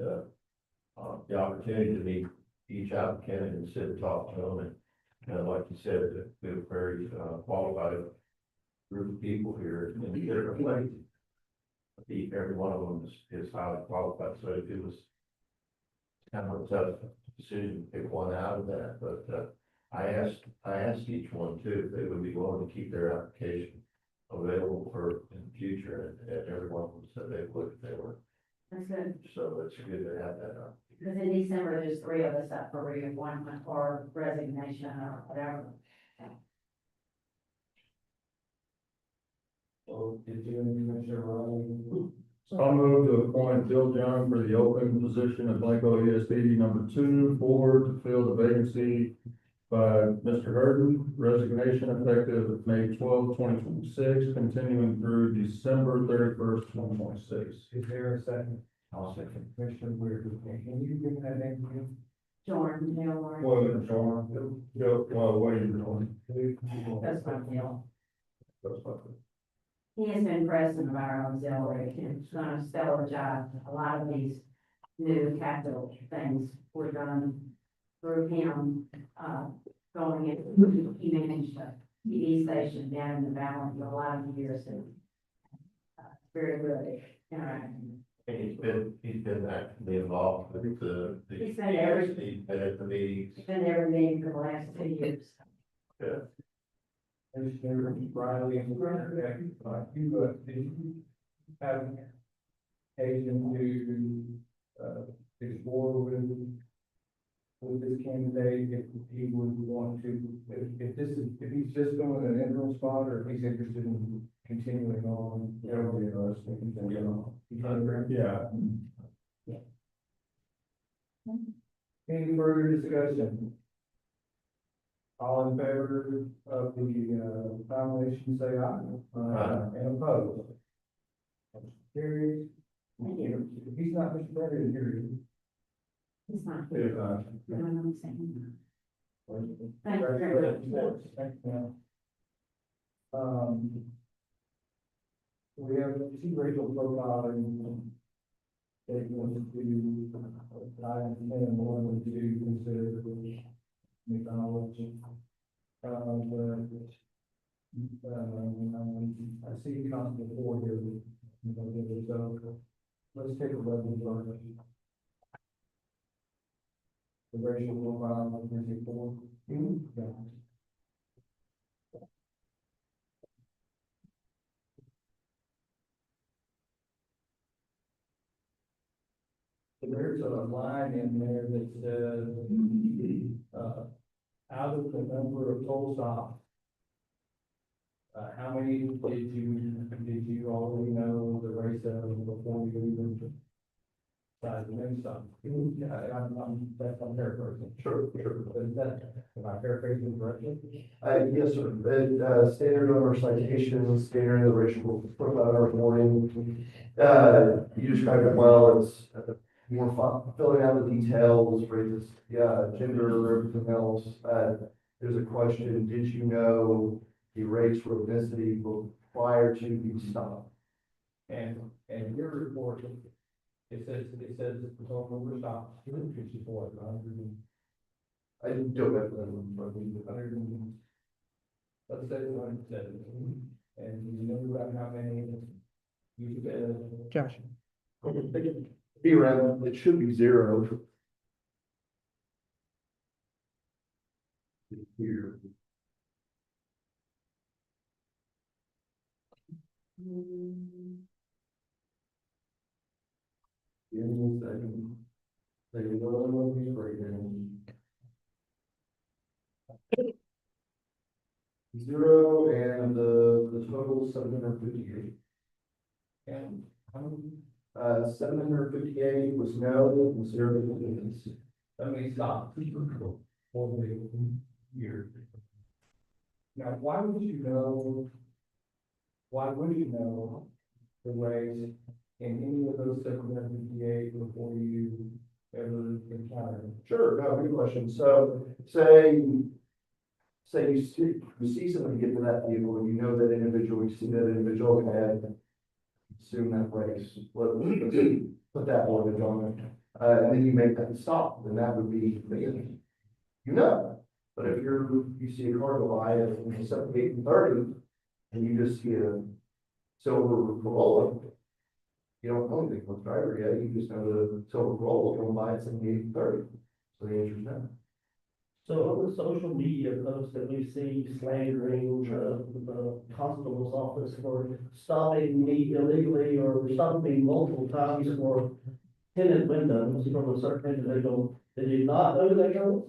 the opportunity to meet each applicant and sit and talk to them. And like you said, we have a very, qualified group of people here in different ways. Every one of them is highly qualified, so it was kind of a tough decision to pick one out of that, but, I asked each one too, if they would be willing to keep their application available for in the future, and every one of them said they would if they were. That's good, So it's good to have that up. because in December, there's 3 of us up for reappointment or resignation or whatever. So did you and Commissioner Rowley? I'll move to appoint Bill Young for the open position of Blanco ESD number 2, 4 to fill the vacancy by Mr. Hurd. Resignation effective May 12, 2026, continuing through December 31st, 2026. Is there a second? I'll second. Commissioner Weir, can you give that name to him? Jordan, Neil, Warren, William John, William John. that's my deal. That's fine. He has been president of our auxiliary and it's done a stellar job. A lot of these new capital things were done through him, going in, he managed a TV station down in the valley for a lot of years and very good interacting. And he's been actively involved with the. He's been every- He's been at the meetings. It's been every meeting for the last 2 years. Yeah. Commissioner Riley and Commissioner, did you have occasion to, explore with this candidate, if he would want to, if he's just doing an interim spot, or if he's interested in continuing on? That would be interesting. Continue on. Yeah. Any further discussion? All in favor of the, nomination, say aye. And opposed? Carries. Thank you. If he's not Mr. Brady, here. It's not. Yeah. No, I'm saying. Thank you very Congratulations. much. Thank you. We have 2 racial profiling statements to, I understand more than to consider McDonald's. I see Constable Ford here. So let's take a look at the racial profile of Mr. Ford. Yeah. There's a line in there that says, out of the number of toll stops, how many did you already know the race of before you even size of wind stop. Yeah, I'm paraphrasing. Sure, sure. Is that, am I paraphrasing correctly? Yes, sir. Standard on our citations, standard in the racial profile reporting. You described it well. It's more fun, filling out the details, phrases, yeah, gender, everything else. There's a question, did you know the race or ethnicity prior to the stop? And your report, it says the total number of stops, 254, 100. I don't have that in front of me. Let's say 170, and you know about how many you said. Josh. Be around, it should be 0. Here. Give me a second. Take another one of these breakdowns. 0 and the total 758. And how many, 758 was no, and 0 was yes. how many stops? For the year. Now, why would you know the race in any of those 758 before you ever encountered them? Sure, no, good question. So, say you see somebody get to that vehicle, and you know that individual, you see that individual, and assume that race, let's put that wordage on it. And then you make that stop, then that would be, you know. But if you see a car go by at 78 and 30, and you just see a silver Corolla, you don't know anything about the driver yet, you just know the silver Corolla going by at 78 and 30. So the answer is no. So on the social media posts that we see slandering the constable's office for stopping me illegally or stopping multiple times for tinted windows from a certain individual, did you not know that girls?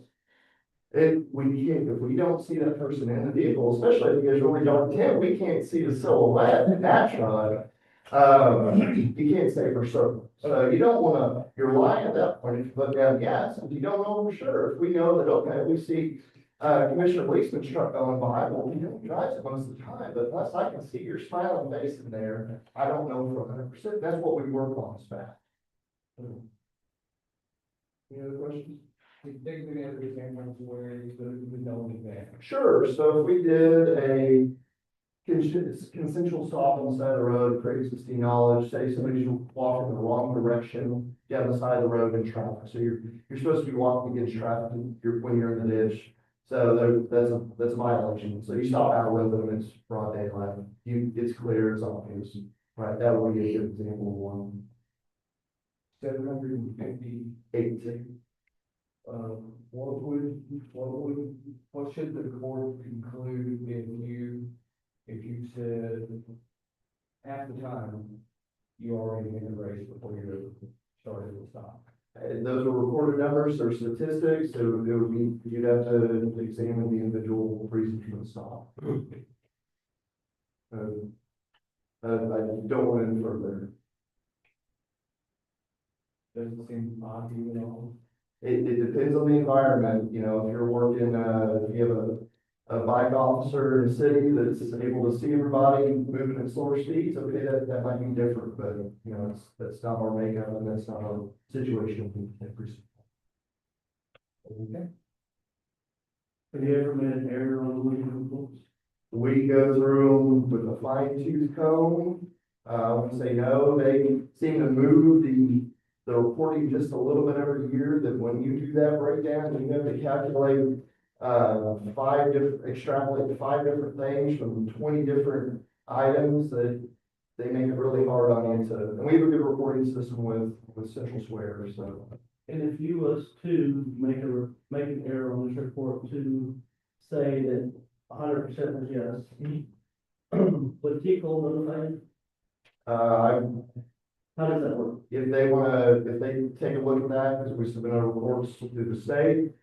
If we don't see that person in the vehicle, especially if it's really dark tent, we can't see the silhouette naturally. You can't say for certain. So you don't wanna, you're lying at that point if you put down gas, if you don't know for sure. If we know that, okay, we see Commissioner Policeman's truck going by, well, we don't drive it most of the time, but unless I can see your smiling face in there, I don't know for 100%. That's what we work on, staff. Any other questions? You take me into the cameras where you know in advance. Sure, so if we did a consensual stop on the side of the road, pre-existing knowledge, say somebody's walking the wrong direction down the side of the road in traffic, so you're supposed to be walking against traffic when you're in the ditch. So that's a violation, so you stop out with them, it's broad daylight, it's clear, it's obvious, right, that would be a good example of one. 758. What should the court conclude if you said half the time you already in the race before you started the stop? And those are recorded numbers, they're statistics, so it would be, you'd have to examine the individual reason for the stop. I don't want any further. Doesn't seem odd to you at all. It depends on the environment, you know, if you're working, if you have a bike officer in a city that's able to see everybody moving at slower speeds, okay, that might be different, but, you know, that's not our makeup and that's not our situation. Okay. Have you ever made an error on the legal reports? We go through them with a fine tooth comb, we say no, they seem to move the reporting just a little bit every year, that when you do that breakdown, you have to calculate extrapolate 5 different things from 20 different items, that they make it really hard on you to, and we have a good reporting system with Central Square, so. And if you was to make an error on this report to say that 100% was yes, would TICO notify? How does that work? If they take a look at that, because we submit our reports to the state,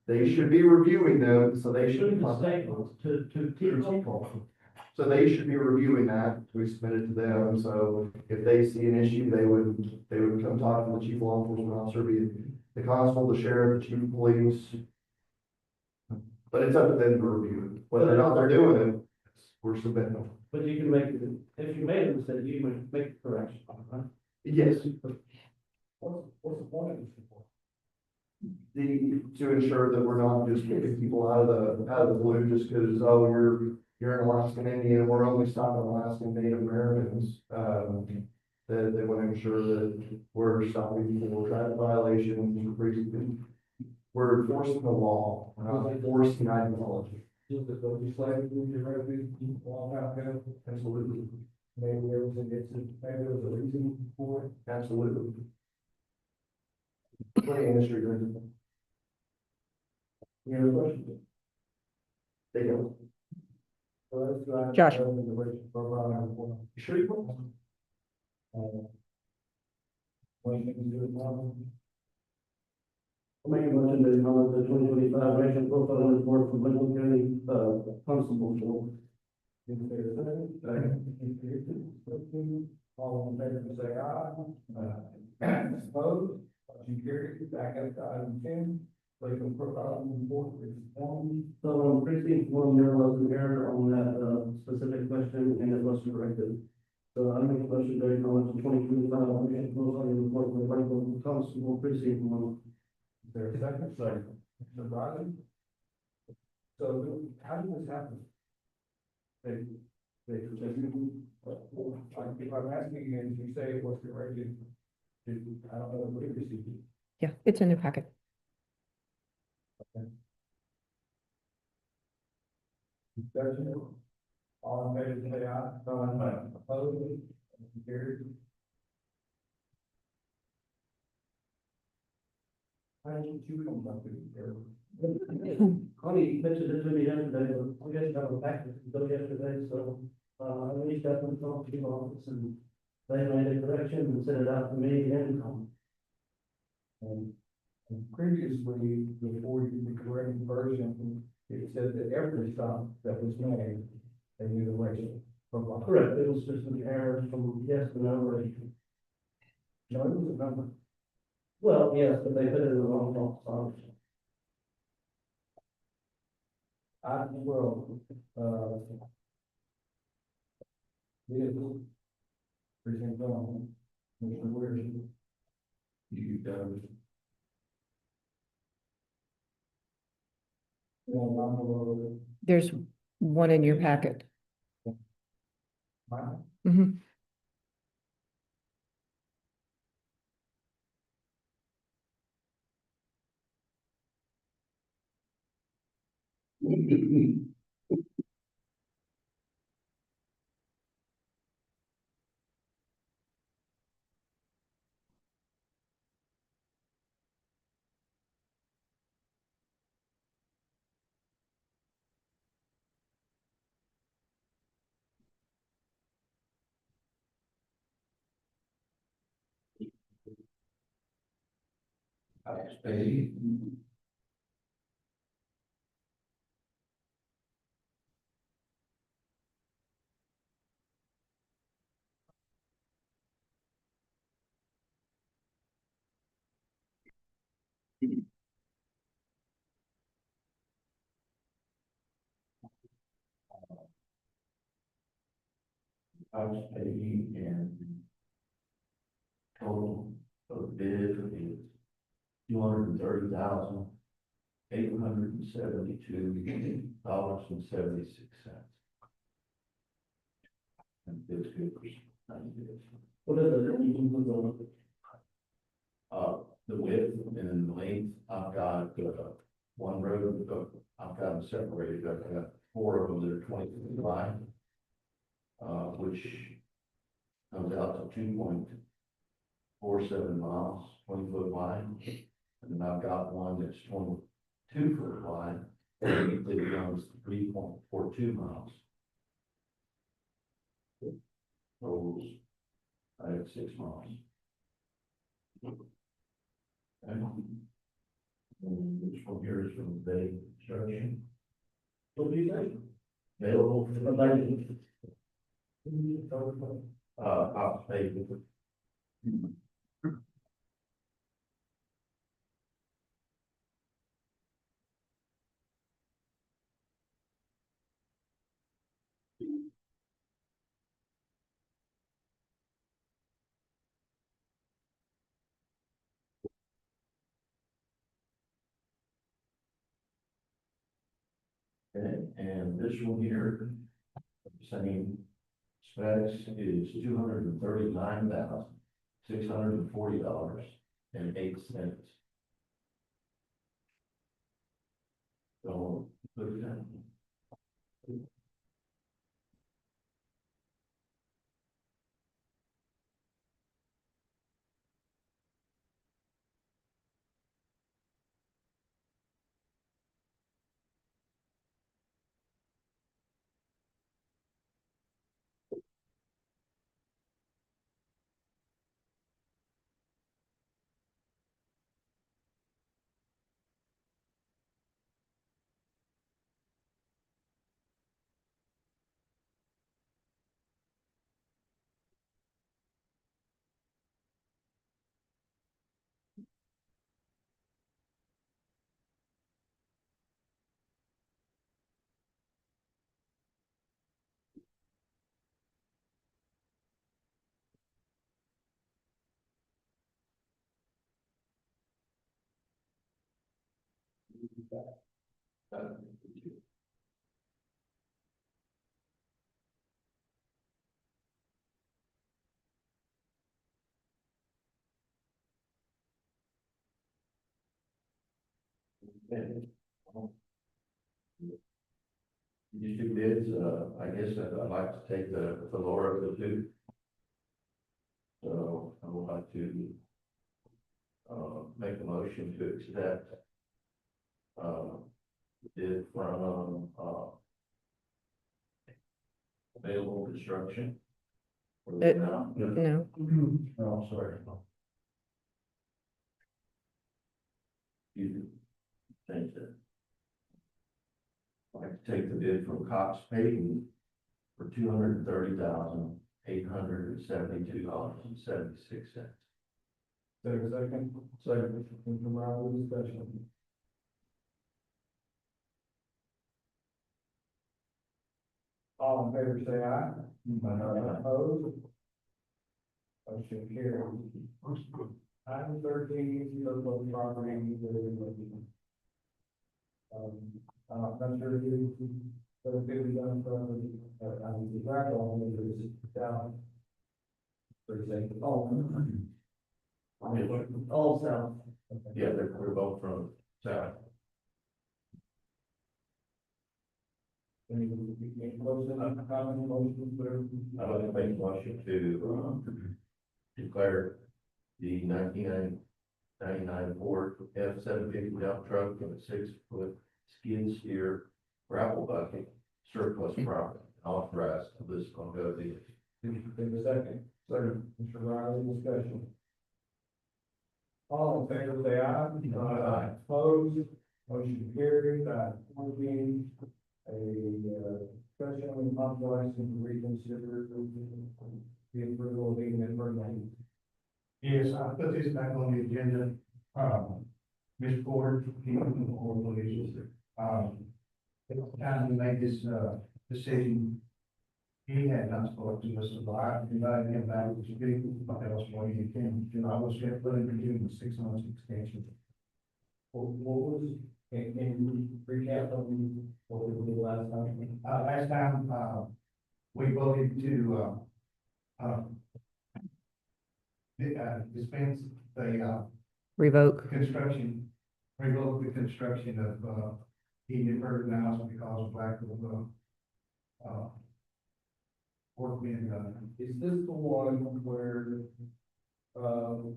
they should be reviewing them, so they should. To the state, to TICO? So they should be reviewing that, we submitted to them, so if they see an issue, they would come talk to the chief law enforcement officer, be it the constable, the sheriff, the chief of police. But it's up to them to review it, whether or not they're doing it, we're submitting them. But you can make, if you made a mistake, you can make the correction, right? Yes, What's the point of this report? to ensure that we're not just kicking people out of the blue just because, oh, you're an Alaskan Indian, we're only stopping Alaskan Native Americans. That they want to ensure that we're stopping people, traffic violations, we're enforcing the law, we're not enforcing ideology. Just the legislative, a long time ago, Absolutely, maybe there was a reason for it. absolutely. Plenty of industry reasons. You know, question. They don't. So that's why. Josh. Sure you will. What you can do it now. Make a motion to acknowledge the 2025 racial profiling report from Lincoln County, Constable Board. All in favor, say aye. Opposed, motion carries. Back up to item 10. Legal profiling report is one. So, precinct one, there was an error on that, specific question, and it was corrected. So I make a motion to acknowledge the 2025 racial profiling report from Lincoln Constable Precinct one. Is there a second? Second. Mr. Riley? So how did this happen? If I'm asking you and you say it was corrected, I don't know what you received. Yeah, it's in the packet. Discussion? All in favor, say aye. Opposed? Motion carried. How did you come up with it? Connie mentioned it to me yesterday, but we guys got a packet to go yesterday, so, I reached out and talked to the office and they made a correction and sent it out to me and Connie. And previously, before the correct version, it said that every stop that was made, they knew the racial profile. Correct, it was just an error from yes to no, or, No, it was a number. well, yes, but they put it in the wrong box. Vehicle. Precinct one, Commissioner Ware. You done, There's one in your packet. Mine. Mhm. Spade. Spade and total of bid is $232,872.76. And this good for What is it? the width and the length, I've got, one road, I've got them separated, I've got four of them that are 20 feet wide. Which comes out to 2.47 miles, 20-foot wide. And then I've got one that's 22-foot wide, and it becomes 3.42 miles. Totals, I have 6 miles. And this one here is from the Bay Construction. What do you think? available for the budget. Mhm. I'll pay. And this one here, same specs is $239,640.08. So, look at that. These two bids, I guess I'd like to take the lower of the two. So I would like to make a motion to accept bid from available construction. No. Oh, sorry. You change that. I'd like to take the bid from Cox Paving for $230,872.76. Second. Second, from Riley, discussion. All in favor, say aye. Opposed? Motion carries. Item 13, local property. I'm sure you, but if it was done for, the back on it is down. For example, all south. Yeah, we're both from South. Any motion, comment, motion, whatever. I'd like to make a motion to declare the 1999 Ford F-750 dump truck and a 6-foot skid steer gravel bucket surplus property, authorized to list on GovDeals. Take a second. Second, Mr. Riley, discussion. All in favor, say aye. Aye. Opposed, motion carried. 14, a discussion on possible action to reconsider the approval of being in Berlin. Yes, I put this back on the agenda. Ms. Porter, or please, at the time we made this, decision, he had not spoken to us about, I invited him back to speak, but else why he came, I was going to put him in the 6 months extension. What was, can you recap on what we did last time? Last time, we voted to, dispense the, Revoke. construction, revoke the construction of, heating and burden house because of lack of, work being done. Is this the one where,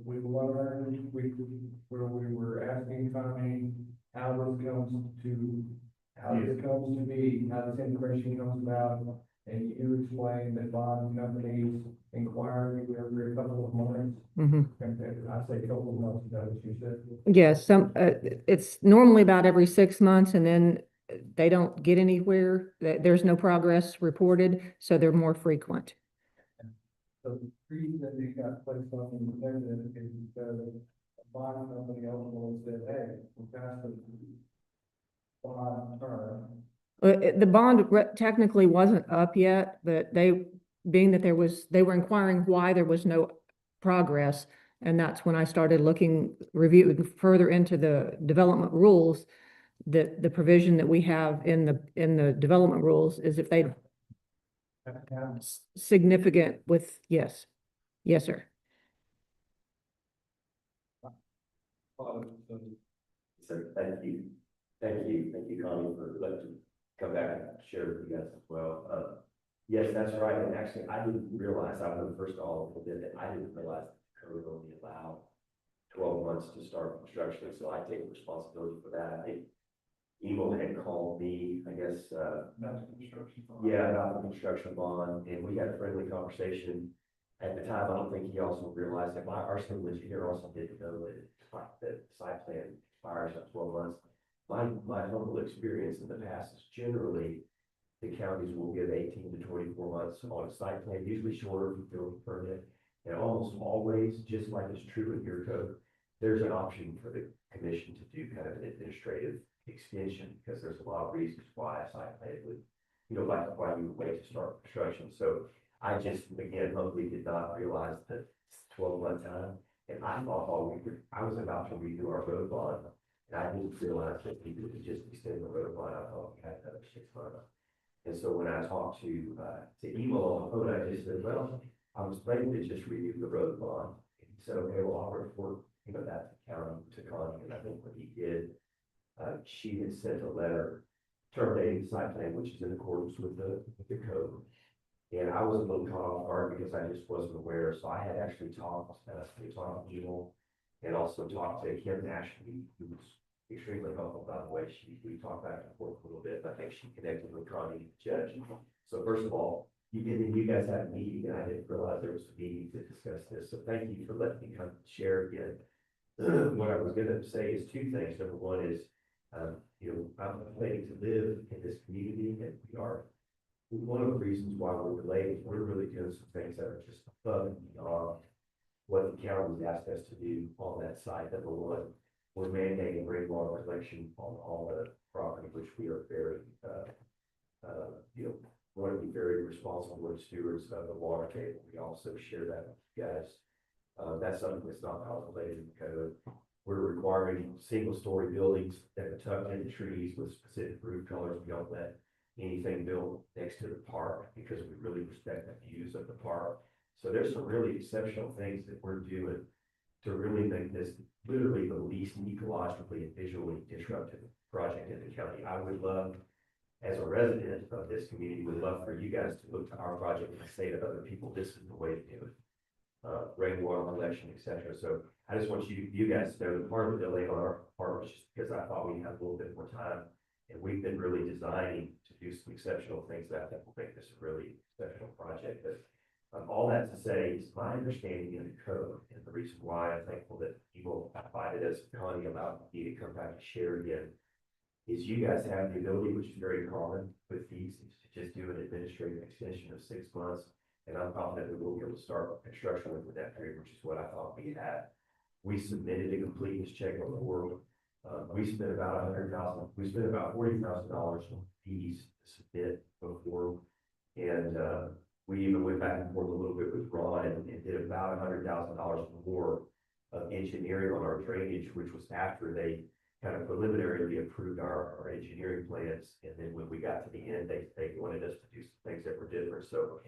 we learned, where we were asking Connie how this comes to be, how this information comes about, and you explained that bond companies inquire every couple of months? I say a couple of months, is that what you said? Yes, it's normally about every 6 months, and then they don't get anywhere, there's no progress reported, so they're more frequent. So the reason that they got placed on the agenda is because a bond company also said, hey, we got to bond term. The bond technically wasn't up yet, but being that they were inquiring why there was no progress. And that's when I started reviewing further into the development rules. The provision that we have in the development rules is if they significant with, yes, sir. So thank you, Connie, for letting me come back and share with you guys as well. Yes, that's right, and actually, I didn't realize, I was the first to all of it, I didn't realize the code only allowed 12 months to start construction, so I take responsibility for that. I think Emo had called me, I guess, Not the construction bond. yeah, about the construction bond, and we had a friendly conversation. At the time, I don't think he also realized that our civil engineer also didn't know that the site plan expires after 12 months. My humble experience in the past is generally the counties will give 18 to 24 months on a site plan, usually shorter for building permit. And almost always, just like it's true in your code, there's an option for the commission to do kind of an administrative extension, because there's a lot of reasons why a site plan would, like why you would wait to start construction. So I just, again, hopefully did not realize that it's 12-month time. And I thought, I was about to redo our road bond, and I didn't realize that we could just extend the road bond. I thought we had another 6 months. And so when I talked to Emo on the phone, I just said, well, I was planning to just renew the road bond. And he said, okay, well, I'll report, that to county, to Connie. And I think what he did, she had sent a letter terminating the site plan, which is in accordance with the code. And I was a little caught off guard because I just wasn't aware. So I had actually talked to Emo, and also talked to Kim Ashley, who was extremely helpful, by the way. We talked back and forth a little bit. I think she connected with Connie, the judge. So first of all, you guys had a meeting, and I didn't realize there was a meeting to discuss this. So thank you for letting me come share again. What I was going to say is two things. Number one is, I'm planning to live in this community, and we are. One of the reasons why we're delayed is we're really doing some things that are just above and beyond what the county's asked us to do on that site. Number one, we're mandating rainwater collection on all the property, which we are very, want to be very responsible and stewards of the water table. We also share that with you guys. That's something that's not calculated in the code. We're requiring single-story buildings that are tucked into trees with specific roof colors. We don't let anything built next to the park because we really respect the views of the park. So there's some really exceptional things that we're doing to really make this literally the least ecologically and visually disruptive project in the county. I would love, as a resident of this community, would love for you guys to look to our project and say to other people, this is the way to do it. Rainwater collection, etc. So I just want you guys to know that part of the delay on our part was just because I thought we had a little bit more time, and we've been really designing to do some exceptional things that I think will make this a really exceptional project. But all that to say is my understanding in the code, and the reason why I'm thankful that people invited us, Connie, about me to come back and share again, is you guys have the ability, which is very common with these, is to just do an administrative extension of 6 months. And I'm confident that we'll be able to start construction within that period, which is what I thought we had. We submitted a completeness check on the board. We spent about $100,000. We spent about $40,000 on fees to submit before, and we even went back and forth a little bit with Ron and did about $100,000 more of engineering on our drainage, which was after they kind of preliminarily approved our engineering plans. And then when we got to the end, they wanted us to do some things that were different. So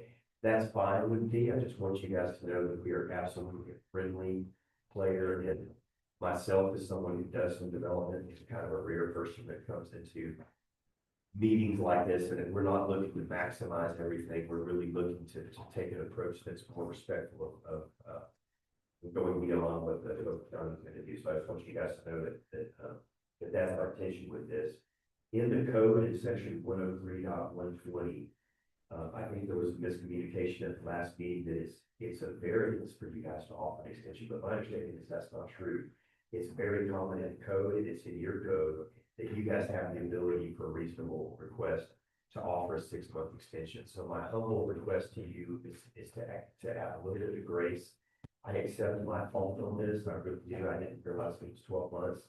that's fine with me. I just want you guys to know that we are absolutely a friendly player, and myself is someone who does some development. He's kind of a rare person that comes into meetings like this, and we're not looking to maximize everything. We're really looking to take an approach that's more respectful of going beyond what the county is going to do. So I just want you guys to know that that's our intention with this. In the code, in section 103.120, I think there was a miscommunication at the last meeting that it's a variance for you guys to offer an extension, but my understanding is that's not true. It's very common in code, and it's in your code, that you guys have the ability for a reasonable request to offer a 6-month extension. So my humble request to you is to have a little bit of grace. I accept my fault on this, I really do, I didn't realize it was 12 months.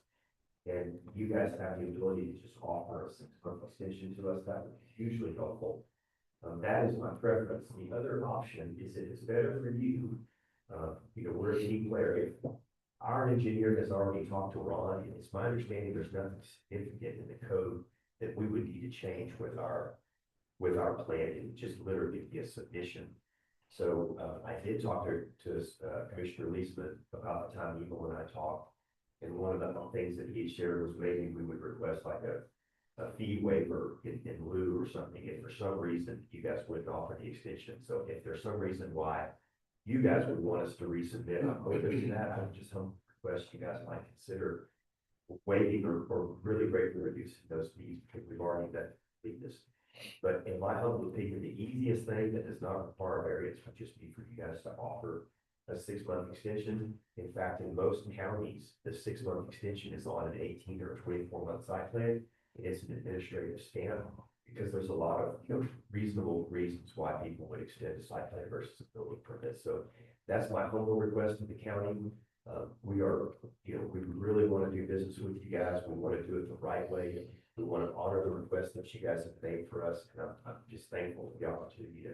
And you guys have the ability to just offer a 6-month extension to us, that would be hugely helpful. That is my preference. The other option is if it's better for you, we're a team player. If our engineer has already talked to Ron, and it's my understanding there's nothing significant in the code that we would need to change with our plan. It would just literally be a submission. So, I did talk to Commissioner Leisman about the time Eagle and I talked. And one of the things that he shared was maybe we would request like a fee waiver in lieu or something, if for some reason you guys wouldn't offer the extension. So if there's some reason why you guys would want us to resubmit, I'm open to that. I would just request you guys might consider waiving or really greatly reducing those fees, because we've already done this. But in my humble opinion, the easiest thing that does not require variance would just be for you guys to offer a 6-month extension. In fact, in most counties, the 6-month extension is on an 18 or 24-month site plan. It's an administrative stamp, because there's a lot of reasonable reasons why people would extend a site plan versus a building permit. So that's my humble request to the county. We are, we really want to do business with you guys. We want to do it the right way. We want to honor the request that you guys have made for us. And I'm just thankful for the opportunity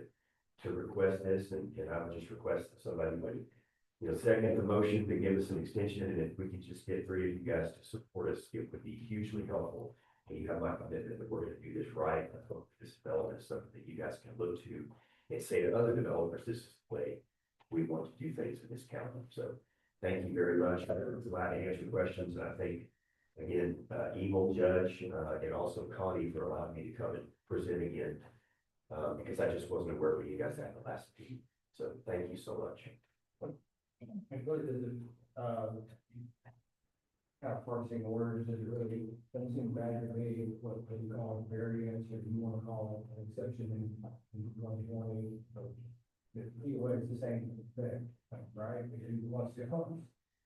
to request this. And I would just request that somebody would, second the motion to give us an extension. And if we could just get 3 of you guys to support us, it would be hugely helpful. And you have my commitment that we're going to do this right. I hope this development is something that you guys can look to and say to other developers, this is the way we want to do things in this county. So thank you very much. I'm glad to answer questions. And I think, again, Eagle, Judge, and also Connie for allowing me to come and present again, because I just wasn't aware what you guys had the last meeting. So thank you so much. And go to the, kind of parsing words, it really doesn't seem bad to me, what you call variance, or you want to call it an exception in 2020. Anyway, it's the same thing, right? If you want to help.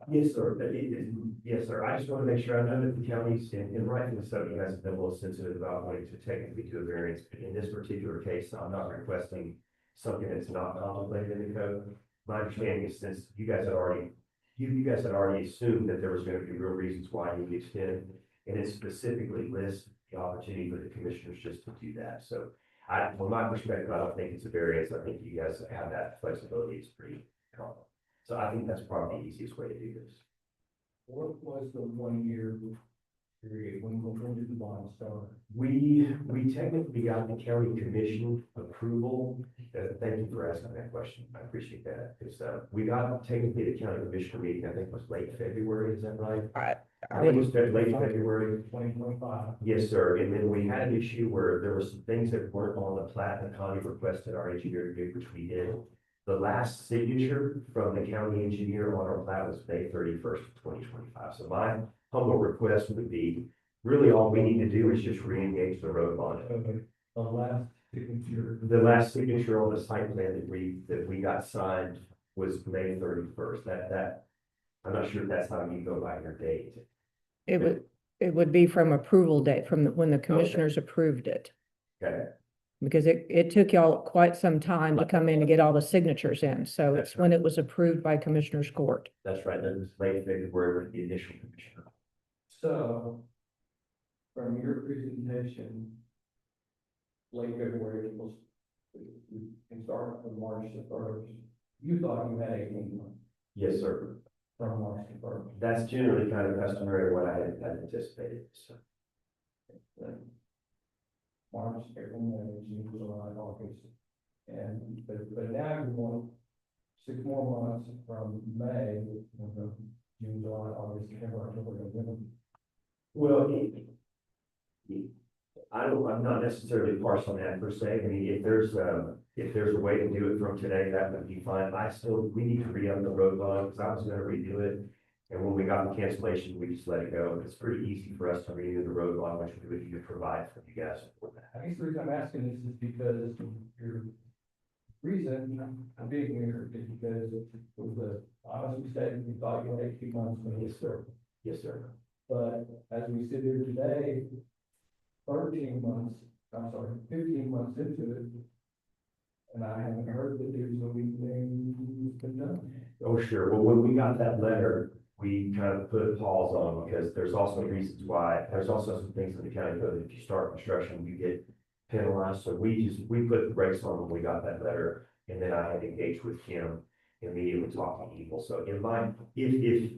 Yes, sir. Yes, sir. I just want to make sure I know that the counties, and rightfully so, you guys have been a little sensitive about wanting to technically do a variance. But in this particular case, I'm not requesting something that's not contemplated in the code. My understanding is since you guys had already assumed that there was going to be real reasons why you would extend, and it specifically lists the opportunity for the commissioners just to do that. So from my perspective, I don't think it's a variance. I think you guys have that flexibility. It's pretty common. So I think that's probably the easiest way to do this. What was the 1-year period when did the bond start? We technically got the county commission approval. Thank you for asking that question. I appreciate that. Because we got technically the county commissioner meeting, I think it was late February, is that right? I think it was late February. 2025. Yes, sir. And then we had an issue where there were some things that weren't on the plat that Connie requested our engineer to do, which we did. The last signature from the county engineer on our plat was May 31st, 2025. So my humble request would be, really all we need to do is just re-engage the road bond. Okay, the last signature. The last signature on the site plan that we got signed was May 31st. That, I'm not sure if that's how you go by your date. It would be from approval date, from when the commissioners approved it. Okay, Because it took y'all quite some time to come in and get all the signatures in. So That's it's when it was approved by Commissioners Court. that's right. That was late February with the initial commissioner. So, from your presentation, late February, was, we can start on March the 1st. You thought you had 18 months Yes, sir. from March the 1st. That's generally kind of customary what I had anticipated. So March, April, May, June, July, August. And, but now you want 6 more months from May, June, July, August, September, October, November. well, I'm not necessarily partial on that per se. I mean, if there's a way to do it from today, that would be fine. We need to re-up the road bond because I was going to redo it. And when we got the cancellation, we just let it go. It's pretty easy for us to renew the road bond, which we would need to provide for you guys. I guess the reason I'm asking this is because your reason I'm being here is because it was a honest mistake. You thought you had 18 months when Yes, sir. Yes, sir. But as we sit here today, 15 months into it, and I haven't heard that there's anything been done. Oh, sure. Well, when we got that letter, we kind of put a pause on because there's also reasons why, there's also some things in the county code, if you start construction, you get penalized. So we put the brakes on when we got that letter, and then I had engaged with Kim, immediately talking to people. So in my, if,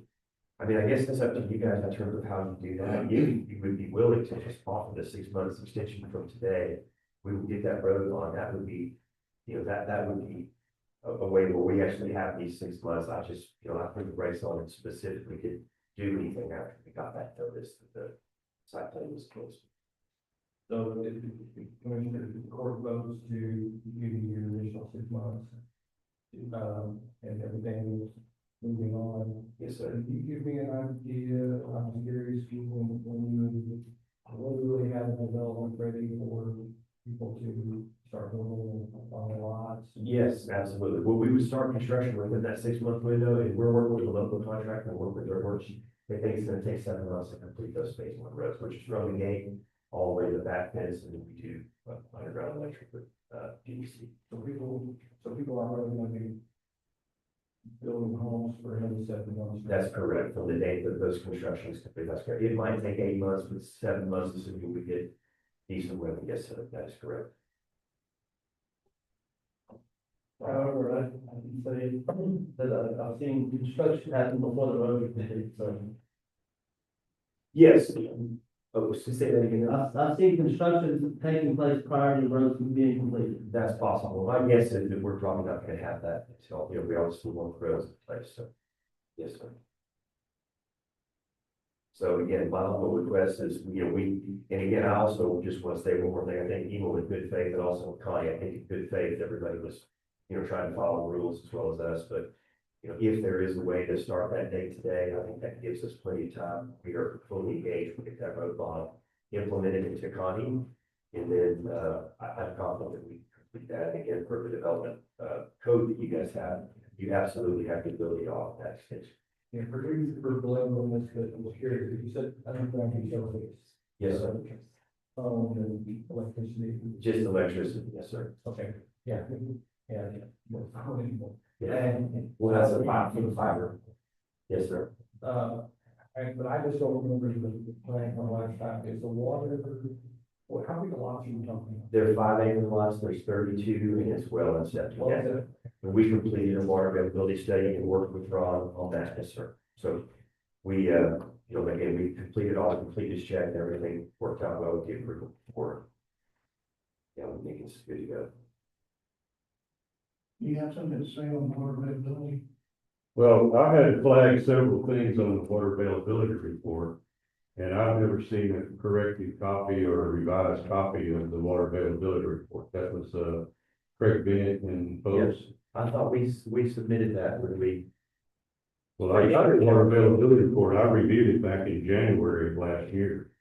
I mean, I guess that's up to you guys in terms of how you do that. If you would be willing to just offer the 6 months extension from today, we would get that road on. That would be, that would be a way where we actually have these 6 months. I just, I put the brakes on and specifically didn't do anything after we got that notice that the site plan was closed. So if the commissioner, if the court votes to give you your initial 6 months, and everything is moving on. Yes, sir. Can you give me an idea, I'm curious, when you literally have a development ready for people to start building on the lots? Yes, absolutely. Well, we would start construction within that 6 month window, and we're working with a local contractor and work with their work. They think it's gonna take 7 months to complete those phase one roads, which is from the gate all the way to the back fence, and then we do underground electric with, PVC. So people are really gonna be building homes for another 7 months. That's correct. From the date that those constructions complete, that's correct. It might take 8 months, but 7 months, assuming we get decent weather. Yes, sir, that is correct. However, I can say that I've seen construction happen before the road is completed, so. Yes. Oh, so say that again. I've seen construction taking place prior to the roads being completed. That's possible. My guess is that we're probably not gonna have that until, we obviously want the roads in place, so. Yes, sir. So again, my humble request is, and again, I also just want to say one more thing. I think even with good faith and also Connie, I think in good faith, everybody was, trying to follow the rules as well as us, but if there is a way to start that date today, I think that gives us plenty of time. We are fully engaged. We get that road bond implemented into Connie. And then, I'm confident that we complete that. And again, for the development, code that you guys have, you absolutely have the ability to offer that extension. Yeah, for blame on this, but I'm curious, you said, I don't think utilities. Yes, sir. And electricity. Just electricity. Yes, sir. Okay, yeah. Yeah. Yeah. And, Well, that's a five for the fiber. Yes, sir. but I just don't remember the plan from last time, is the water, well, how many lots are you talking about? There are 5 acre lots, there's 32, and it's well and septic. What is it? And we completed a water availability study and worked with Ron on that, yes, sir. So we, again, we completed all the completeness check and everything worked out well with the approval for. Yeah, we think it's good to go. You have something to say on water availability? Well, I had flagged several things on the water availability report. And I've never seen a corrected copy or a revised copy of the water availability report. That was, Craig Bennett and folks. I thought we submitted that when we. Well, I got the water availability report. I reviewed it back in January of last year.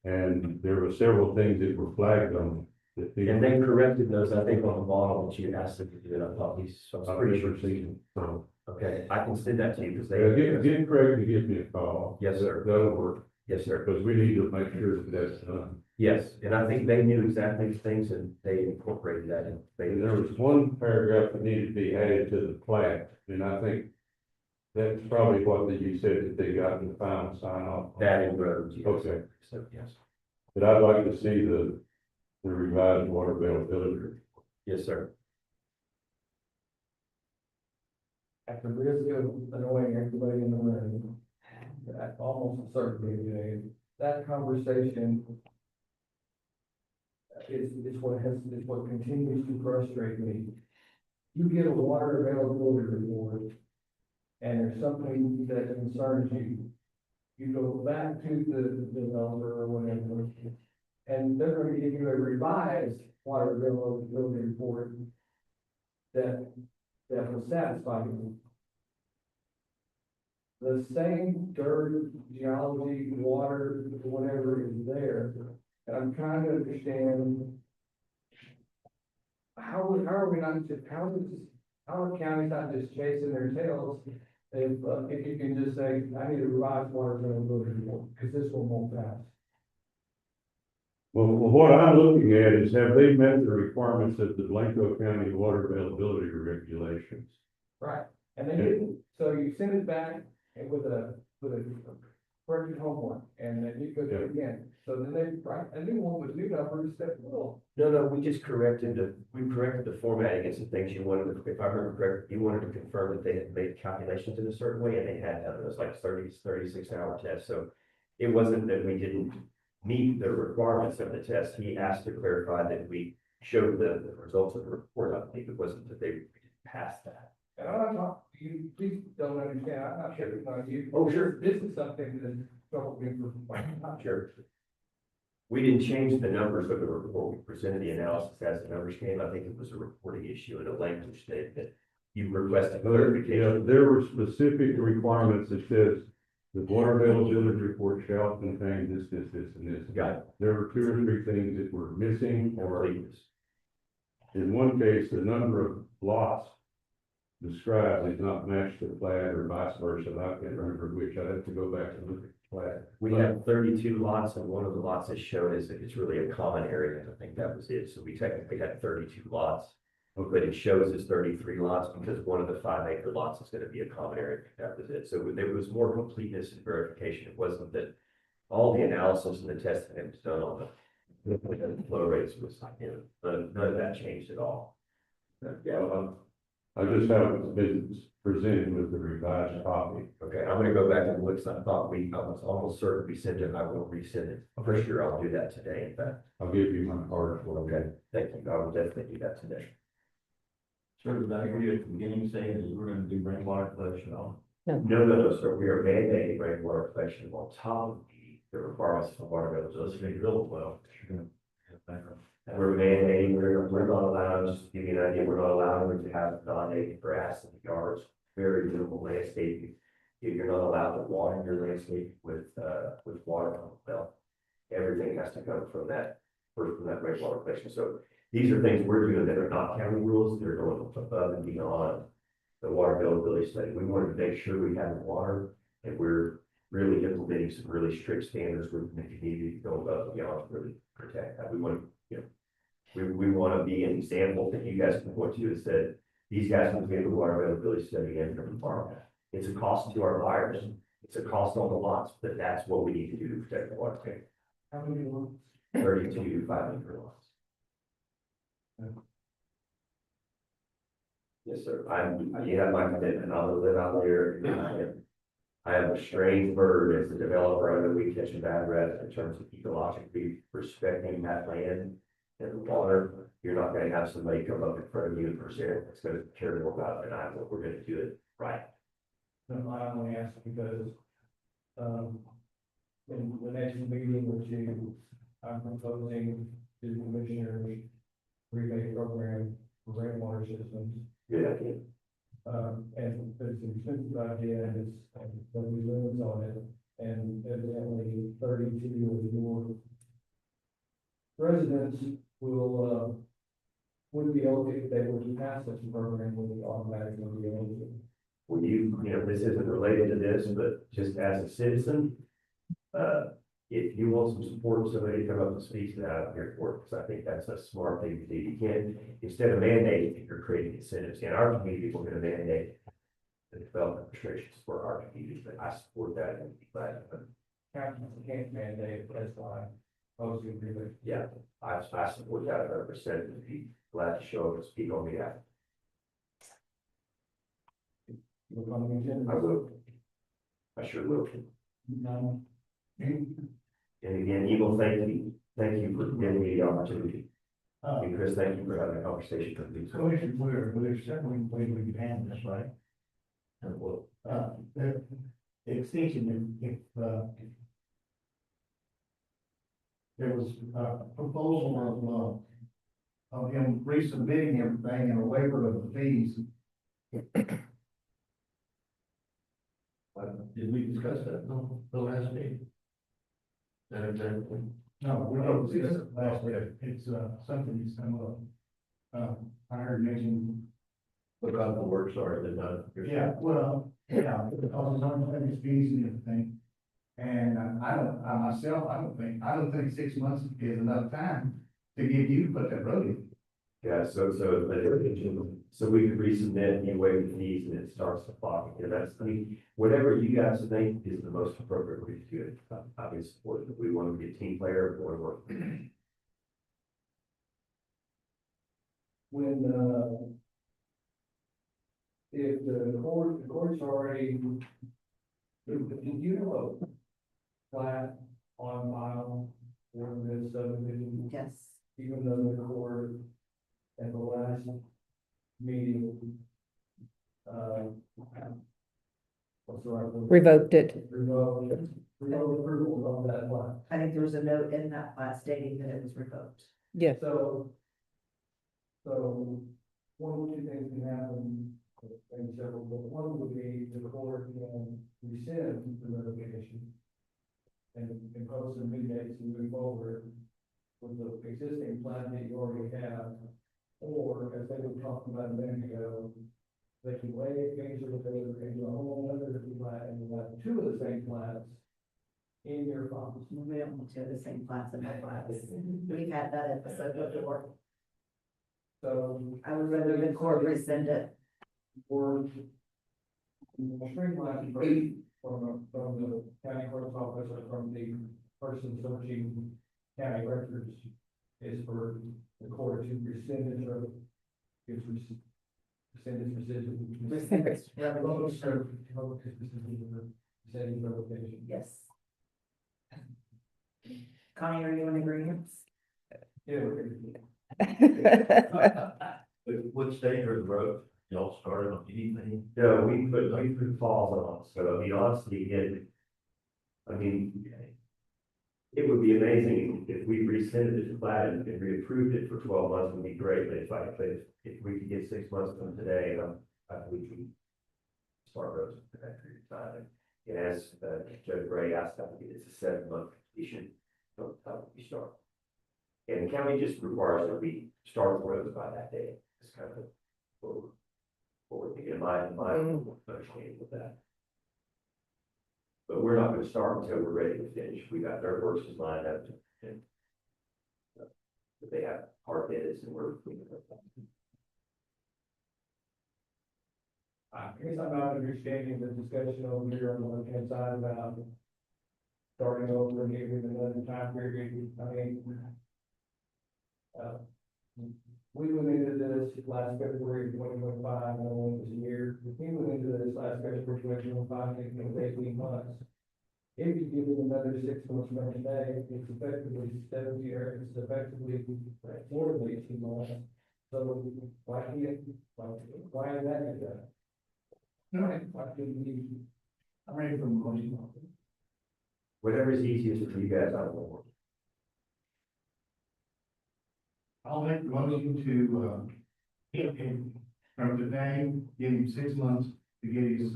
And there were several things that were flagged on it. And they corrected those, I think, on the model that you asked them to do it. I thought these, so I was I've pretty never sure. seen it, so. Okay, I can send that to you because Get Craig to give me a call. Yes, sir. That'll work, Yes, sir. because we need to make sure that that's done. Yes, and I think they knew exactly the things and they incorporated that in. And there was one paragraph that needed to be added to the plat, and I think that's probably what you said that they got in the final sign off. That in roads, yes. Okay, So, yes. but I'd like to see the revised water availability. Yes, sir. At the risk of annoying everybody in the room, that almost certainly, that conversation is what continues to frustrate me. You get a water availability report, and there's something that concerns you. You go back to the developer or whatever, and they're gonna give you a revised water availability report that will satisfy you. The same dirt, geology, water, whatever is there, and I'm trying to understand how are we not just, how are counties not just chasing their tails if you can just say, I need a revised water availability report, because this one won't pass. Well, what I'm looking at is have they met the requirements of the Blanco County Water Availability Regulations? Right. And they didn't, so you send it back and with a corrected homework, and then you go through it again. So then they write a new one with new numbers that will. No, we just corrected the formatting and some things you wanted, if I remember correctly, you wanted to confirm that they had made calculations in a certain way, and they had, it was like 36-hour test, so it wasn't that we didn't meet the requirements of the test, he asked to clarify that we showed the results of the report, I think it wasn't that they didn't pass that. And I'm not, you, please don't understand, I'm not sure, you. Oh, sure. This is something that troubled me for, I'm not sure. Sure. We didn't change the numbers of the report, we presented the analysis as the numbers came, I think it was a reporting issue and a language that you requested Yeah, clarification. there were specific requirements that says the water availability report shall contain this, and this. Got it. There were 2 or 3 things that were missing, or Completeness. in one case, the number of lots described did not match the plat or vice versa. I can't remember which. I'd have to go back and look at the plat. We have 32 lots, and one of the lots is shown as, it's really a common area, I think that was it, so we technically had 32 lots. But it shows as 33 lots, because one of the 5-acre lots is gonna be a common area, that was it, so there was more completeness and verification, it wasn't that all the analysis and the testing that was done on the flow rates was, none of that changed at all. I just haven't been presented with the revised copy. Okay, I'm gonna go back and look, 'cause I was almost certain we sent it, I will resend it, for sure, I'll do that today, in fact. I'll give you my card for it. Okay, thank you, I will definitely do that today. Sure, did I hear you at the beginning saying that you were gonna do rainwater collection on? No, sir, we are mandating rainwater collection on top of the requirements for water So availability. it's gonna drill well, you're gonna have background. And we're mandating, we're not allowed, just to give you an idea, we're not allowing them to have non-native grass in the yards, very minimal landscaping. You're not allowed to water your landscape with water from the well. Everything has to come from that rainwater collection, so these are things we're doing that are not county rules, they're going above and beyond the water availability study. We wanted to make sure we have the water, and we're really implementing some really strict standards within the community to go above and beyond to really protect that. We want, we want to be an example that you guys can point to that said, these guys will get the water availability study in from the farm. It's a cost to our buyers, it's a cost on the lots, but that's what we need to do to protect the water tank. How many lots? 32 5-acre lots. Yes, sir. You have my commitment. I will live out there. I am a strange bird as a developer. I know we catch a bad rep in terms of ecologically respecting that land and the water. You're not gonna have somebody come up in front of you and present, it's gonna care more about it than I will. We're gonna do it right. No, I only ask because, in the next meeting with you, I'm proposing to the commissioners rebate program for rainwater systems. Good idea. And it's an expensive idea, and it's, but we limits on it, and evidently 32 of your residents would be able, if they were to pass such a program, would automatically be eligible. Well, this isn't related to this, but just as a citizen, if you want some support, somebody come up and speak to that, I'm here for it, because I think that's a smart thing to do. You can't, instead of mandating, you're creating incentives. In our community, we're gonna mandate the development restrictions for our community, but I support that and be glad to. County can't mandate, that's why I was going to do it. Yeah, I support that 100%, and be glad to show up and speak on behalf. Look on the agenda. I will. I sure will. No. And again, Eagle, thank you for giving me the opportunity. And Chris, thank you for having a conversation with me. Question, there's certainly ways we can handle this, right? And we'll- The extension, if there was a proposal of him resubmitting everything and a waiver of the fees. Did we discuss that on the last meeting? That exactly? No, we don't see this last week. It's something that's come up. I heard mention Because the work's already been done. Yeah, well, yeah, because it's on fees and everything. And I don't think 6 months is enough time to give you to put that road in. Yeah, so we could resubmit, you waive the fees, and it starts the clock, and that's, I mean, whatever you guys think is the most appropriate way to do it. I can support it, if we want to be a team player, or work. When, if the court's already, if you know a plat on file for this subdivision, Yes. even though the court at the last meeting, what's the right word? Revoked it. Revoked approval of that plat. I think there was a note in that plat stating that it was revoked. Yes. So one of the things can happen, maybe several, but one would be the court can rescind the revocation and impose some new dates and move forward with the existing plan that you already have, or as they were talking about a minute ago, they can waive things or they can do a whole other plan, and you have two of the same plans in your files. We don't want to have the same plats in our plats. We've had that episode before. So I would rather the court rescind it. or streamline from the county clerk's office or from the person searching county records is for the court to rescind its rescind its Revocation. Rescind revocation. Yes. Connie, are you in agreement? Yeah. What stage are the roads? Y'all started on anything? No, we put falls on, so to be honestly, I mean, it would be amazing if we rescinded this plat and reapproved it for 12 months would be great, but if we could get 6 months from today, we could start roads for that period of time. And as Joe Gray asked, I think it's a 7-month completion from the time we start. And the county just requires that we start the roads by that day. It's kind of what we're thinking, my understanding with that. But we're not gonna start until we're ready to finish. We got dirt works lined up and they have hard bids and we're. I guess I'm not understanding the discussion over here on the left-hand side about starting over and giving another time period. I mean, we went into this last February 2025, I know it was a year. We went into this last February 2025, thinking it was 18 months. If you give it another 6 months from today, it's effectively 7 years, it's effectively more than 18 months. So why is that like that? No, why couldn't we? I'm ready for a motion. Whatever is easiest for you guys, I don't know. I'll make the motion to, give him, from today, give him 6 months to get his,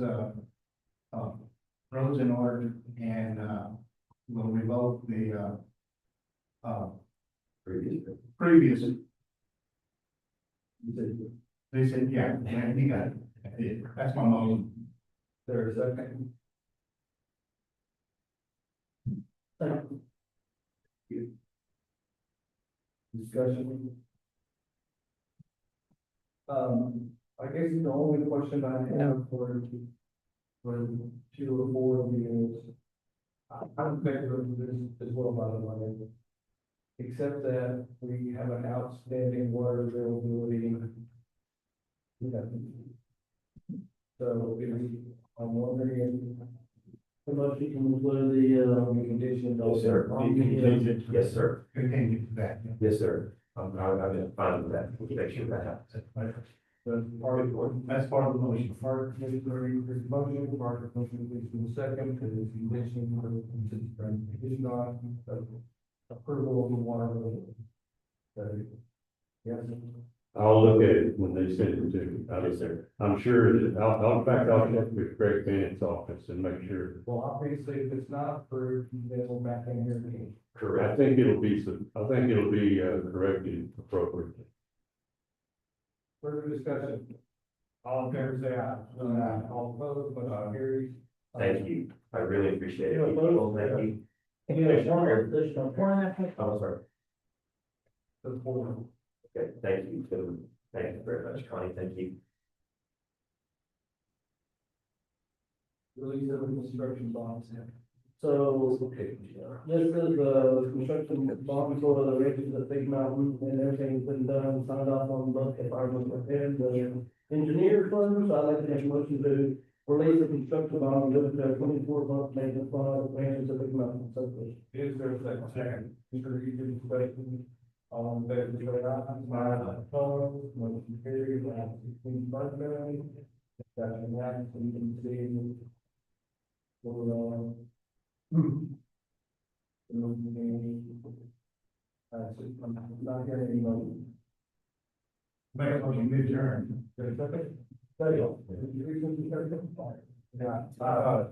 roads in order, and, we'll revoke the, previous. They said, yeah, you got it. That's my motion. There's a second. Discussion. I guess the only question I have for 2 or 4 of you is, I'm favor of this as well, by the way. Except that we have an outstanding water availability. So, I'm wondering The motion can include the conditions. Yes, sir. Yes, sir. Continue to that. Yes, sir. I'm fine with that. We'll make sure that happens. That's part of the motion. Part of the motion, part of the motion, is the second, because it's condition on approval of the water. Yes. I'll look at it when they send it to me. Yes, sir. I'm sure that, in fact, I'll check with Greg Bennett's office and make sure. Well, obviously, if it's not approved, then we'll back in here again. Correct. I think it'll be corrected appropriately. Further discussion. All in favor, say aye. All opposed, motion carries. Thank you, I really appreciate it. Yeah, Well, thank you. One additional point. Oh, sorry. The four. Okay, thank you, Tim. Thank you very much, Connie, thank you. Release of construction bonds. So this is the construction bond for the races at Big Mountain, and everything's been done, signed off on both departments and the engineer firm. So I'd like to make a motion to release the construction bond, with the 24-month maintenance bond, ranches at Big Mountain subdivision. Is there a second? Second. Mr. Reed, question. All in favor, say aye. Opposed, motion carries. Item 16, Budget. Section 9, so you can see. I'm not hearing any motion. Make a motion to adjourn. There's a second? Second. Yeah. Yeah.